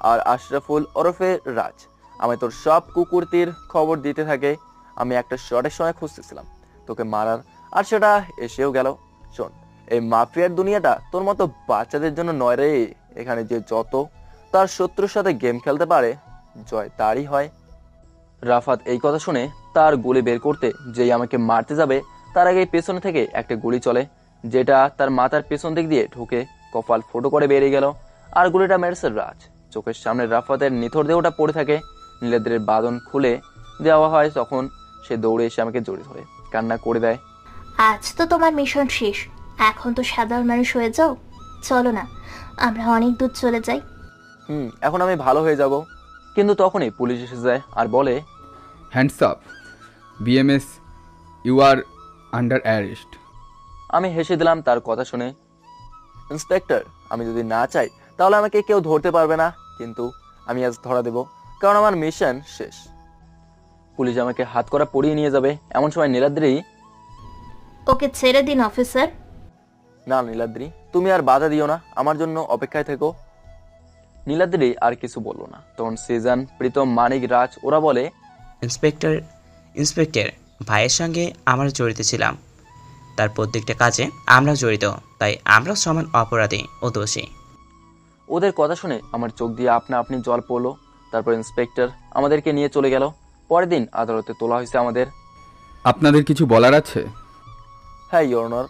আর আশরাফুল ওরফে রাজ আমি তোর সব কুকুরতির খবর দিতে থাকে। আমি একটা শর্টের সময় খুঁজতেছিলাম তোকে মারার, আর সেটা এসেও গেল। শোন, এই মাফিয়ার দুনিয়াটা তোর মতো বাচ্চাদের জন্য নয় রে। এখানে যে যত তার শত্রুর সাথে গেম খেলতে পারে, জয় তারই হয়। রাফাত এই কথা শুনে তার গুলি বের করতে যেই আমাকে মারতে যাবে, তার আগে পেছনে থেকে একটা গুলি চলে, যেটা তার মাথার পেছন দিক দিয়ে ঢুকে কপাল ফুটো করে বেরিয়ে গেল। আর গুলিটা মেরেছে রাজ। চোখের সামনে রাফাতের নিথর দেহটা পড়ে থাকে। নীলাদ্রির বাঁধন খুলে দেওয়া হয়, তখন সে দৌড়ে এসে আমাকে জড়িয়ে ধরে কান্না করে দেয়। আজ তো তোমার মিশন শেষ, এখন তো সাধারণ মানুষ হয়ে যাও। চলো না, আমরা অনেক দূর চলে যাই। এখন আমি ভালো হয়ে যাব। কিন্তু তখনই পুলিশ এসে যায় আর বলে, hands up BMS, you are under arrest. আমি হেসে দিলাম তার কথা শুনে। ইন্সপেক্টর, আমি যদি না চাই তাহলে আমাকে কেউ ধরতে পারবে না, কিন্তু আমি আজ ধরা দেব, কারণ আমার মিশন শেষ। পুলিশ আমাকে হাত করা পরিয়ে নিয়ে যাবে। এমন সময় নীলাদ্রি, ওকে ছেড়ে দিন অফিসার। না নীলাদ্রি, তুমি আর বাধা দিও না, আমার জন্য অপেক্ষায় থেকো। নীলাদ্রি আর কিছু বললো না। তখন সিজন, প্রীতম, মানিক, রাজ ওরা বলে, ইন্সপেক্টর ভাইয়ের সঙ্গে আমরা জড়িত ছিলাম, তার প্রত্যেকটা কাজে আমরা জড়িত, তাই আমরা সমান অপরাধী ও দোষী। ওদের কথা শুনে আমার চোখ দিয়ে আপনা আপনি জল পড়লো। তারপর ইন্সপেক্টর আমাদেরকে নিয়ে চলে গেল। পরের দিন আদালতে তোলা হয়েছে আমাদের। আপনাদের কিছু বলার আছে? হ্যাঁ ইওর অনার।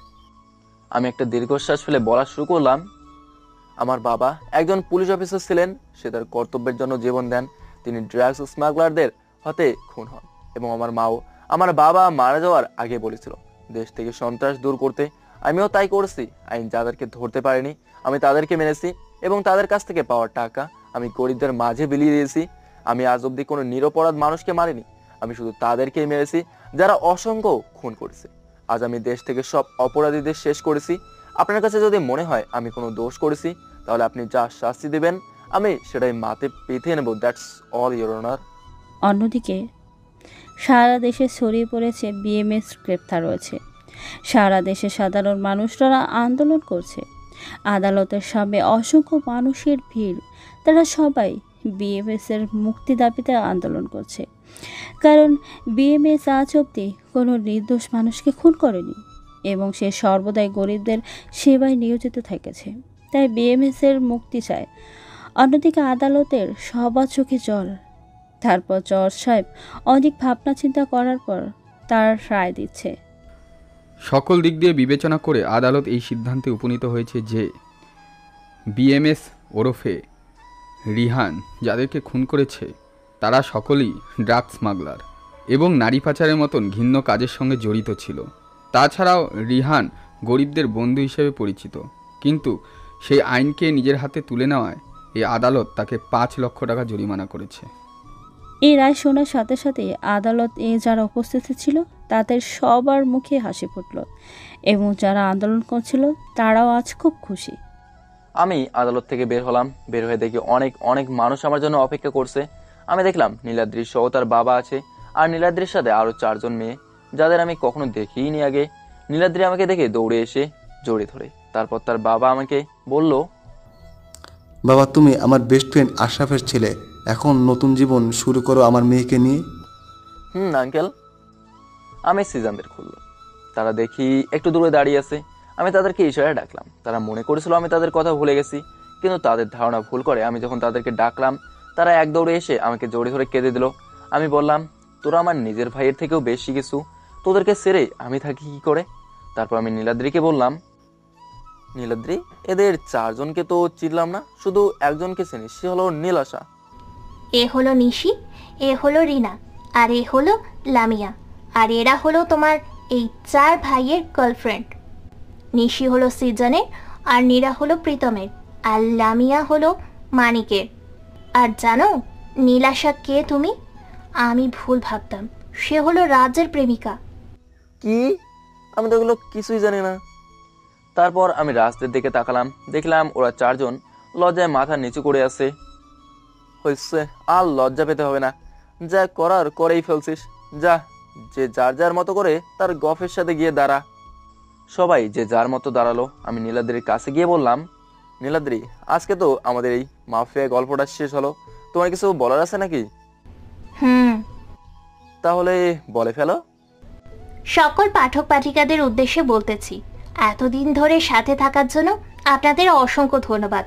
আমি একটা দীর্ঘশ্বাস ফেলে বলা শুরু করলাম। আমার বাবা একজন পুলিশ অফিসার ছিলেন, সে তার কর্তব্যের জন্য জীবন দেন। তিনি ড্রাগস স্মাগলারদের হাতে খুন হন এবং আমার মাও আমার বাবা মারা যাওয়ার আগে বলেছিল দেশ থেকে সন্ত্রাস দূর করতে। আমিও তাই করেছি। আইন যাদেরকে ধরতে পারেনি আমি তাদেরকে মেরেছি এবং তাদের কাছ থেকে পাওয়ার টাকা আমি গরিবদের মাঝে বিলিয়ে দিয়েছি। আমি আজ অব্দি কোনো নিরপরাধ মানুষকে মারিনি, আমি শুধু তাদেরকেই মেরেছি যারা অসংখ্য খুন করেছে। আজ আমি দেশ থেকে সব অপরাধীদের শেষ করেছি। আপনার কাছে যদি মনে হয় আমি কোনো দোষ করেছি, তাহলে আপনি যা শাস্তি দেবেন আমি সেটাই মাথে পেতে নেব। That's all your honour. অন্যদিকে সারা দেশে ছড়িয়ে পড়েছে বিএমএস গ্রেপ্তার রয়েছে। সারা দেশে সাধারণ মানুষরা আন্দোলন করছে। আদালতের সামনে অসংখ্য মানুষের ভিড়। তারা সবাই বিএমএসের মুক্তি দাবিতে আন্দোলন করছে, কারণ বিএমএস আজ অবধি কোনো নির্দোষ মানুষকে খুন করেনি এবং সে সর্বদাই গরিবদের সেবায় নিয়োজিত থেকেছে। তাই বিএমএসের মুক্তি চায়। অন্যদিকে আদালতের সবার চোখে জল। তারপর জজ সাহেব অনেক ভাবনা চিন্তা করার পর তার রায় দিচ্ছে। সকল দিক দিয়ে বিবেচনা করে আদালত এই সিদ্ধান্তে উপনীত হয়েছে যে বিএমএস ওরফে রিহান যাদেরকে খুন করেছে তারা সকলেই ড্রাগস স্মাগলার এবং নারী পাচারের মতন ঘৃণ্য কাজের সঙ্গে জড়িত ছিল। তাছাড়াও রিহান গরিবদের বন্ধু হিসেবে পরিচিত, কিন্তু সেই আইনকে নিজের হাতে তুলে নেওয়ায় এই আদালত তাকে 5 লক্ষ টাকা জরিমানা করেছে। এই রায় শোনার সাথে সাথে আদালত যারা উপস্থিত ছিল তাদের সবার মুখে হাসি ফুটল এবং যারা আন্দোলন করছিল তারাও আজ খুব খুশি। আমি আদালত থেকে বের হলাম। বের হয়ে দেখি অনেক অনেক মানুষ আমার জন্য অপেক্ষা করছে। আমি দেখলাম নীলাদ্রি সহ তার বাবা আছে, আর নীলাদ্রির সাথে আরো 4 জন মেয়ে যাদের আমি কখনো দেখিনি আগে। নীলাদ্রি আমাকে দেখে দৌড়ে এসে জড়িয়ে ধরে। তারপর তার বাবা আমাকে বলল, বাবা তুমি আমার বেস্ট ফ্রেন্ড আশরাফের ছেলে, এখন নতুন জীবন শুরু করো আমার মেয়েকে নিয়ে। আঙ্কেল। আমি সিজনদের খুললাম। তারা দেখি একটু দূরে দাঁড়িয়ে আছে। আমি তাদেরকে ইশারায় ডাকলাম। তারা মনে করেছিল আমি তাদের কথা ভুলে গেছি, কিন্তু তাদের ধারণা ভুল করে। আমি যখন তাদেরকে ডাকলাম তারা এক দৌড়ে এসে আমাকে জড়িয়ে ধরে কেঁদে দিল। আমি বললাম, তোরা আমার নিজের ভাইয়ের থেকেও বেশি কিছু, তোদেরকে ছেড়ে আমি থাকি কি করে? তারপর আমি নীলাদ্রিকে বললাম, নীলাদ্রি এদের 4 জনকে তো চিনলাম না, শুধু একজনকে চিনি, সে হলো নীলাশা। এ হলো নিশি, এ হলো রিনা, আর এ হলো লামিয়া, আর এরা হলো তোমার এই 4 ভাইয়ের গার্লফ্রেন্ড। নিশি হলো সিজনের, আর নীরা হলো প্রীতমের, আর লামিয়া হলো মানিকের। আর জানো নীলাশা কে তুমি? আমি ভুল ভাবতাম, সে হলো রাজের প্রেমিকা। কি? আমি তো এগুলো কিছুই জানি না। তারপর আমি রাজদের দিকে তাকালাম, দেখলাম ওরা 4 জন লজ্জায় মাথা নিচু করে আছে। হয়েছে, আর লজ্জা পেতে হবে না, যা করার করেই ফেলছিস। যা, যে যার যার মতো করে তার গফের সাথে গিয়ে দাঁড়া। সবাই যে যার মতো দাঁড়ালো। আমি নীলাদ্রির কাছে গিয়ে বললাম, নীলাদ্রি আজকে তো আমাদের এই মাফিয়া গল্পটা শেষ হলো, তোমার কিছু বলার আছে নাকি? তাহলে বলে ফেলো। সকল পাঠক পাঠিকাদের উদ্দেশ্যে বলতেছি, এতদিন ধরে সাথে থাকার জন্য আপনাদের অসংখ্য ধন্যবাদ।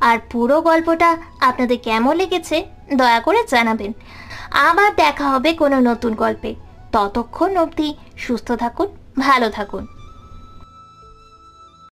আর পুরো গল্পটা আপনাদের কেমন লেগেছে দয়া করে জানাবেন। আবার দেখা হবে কোনো নতুন গল্পে। ততক্ষণ অবধি সুস্থ থাকুন, ভালো থাকুন।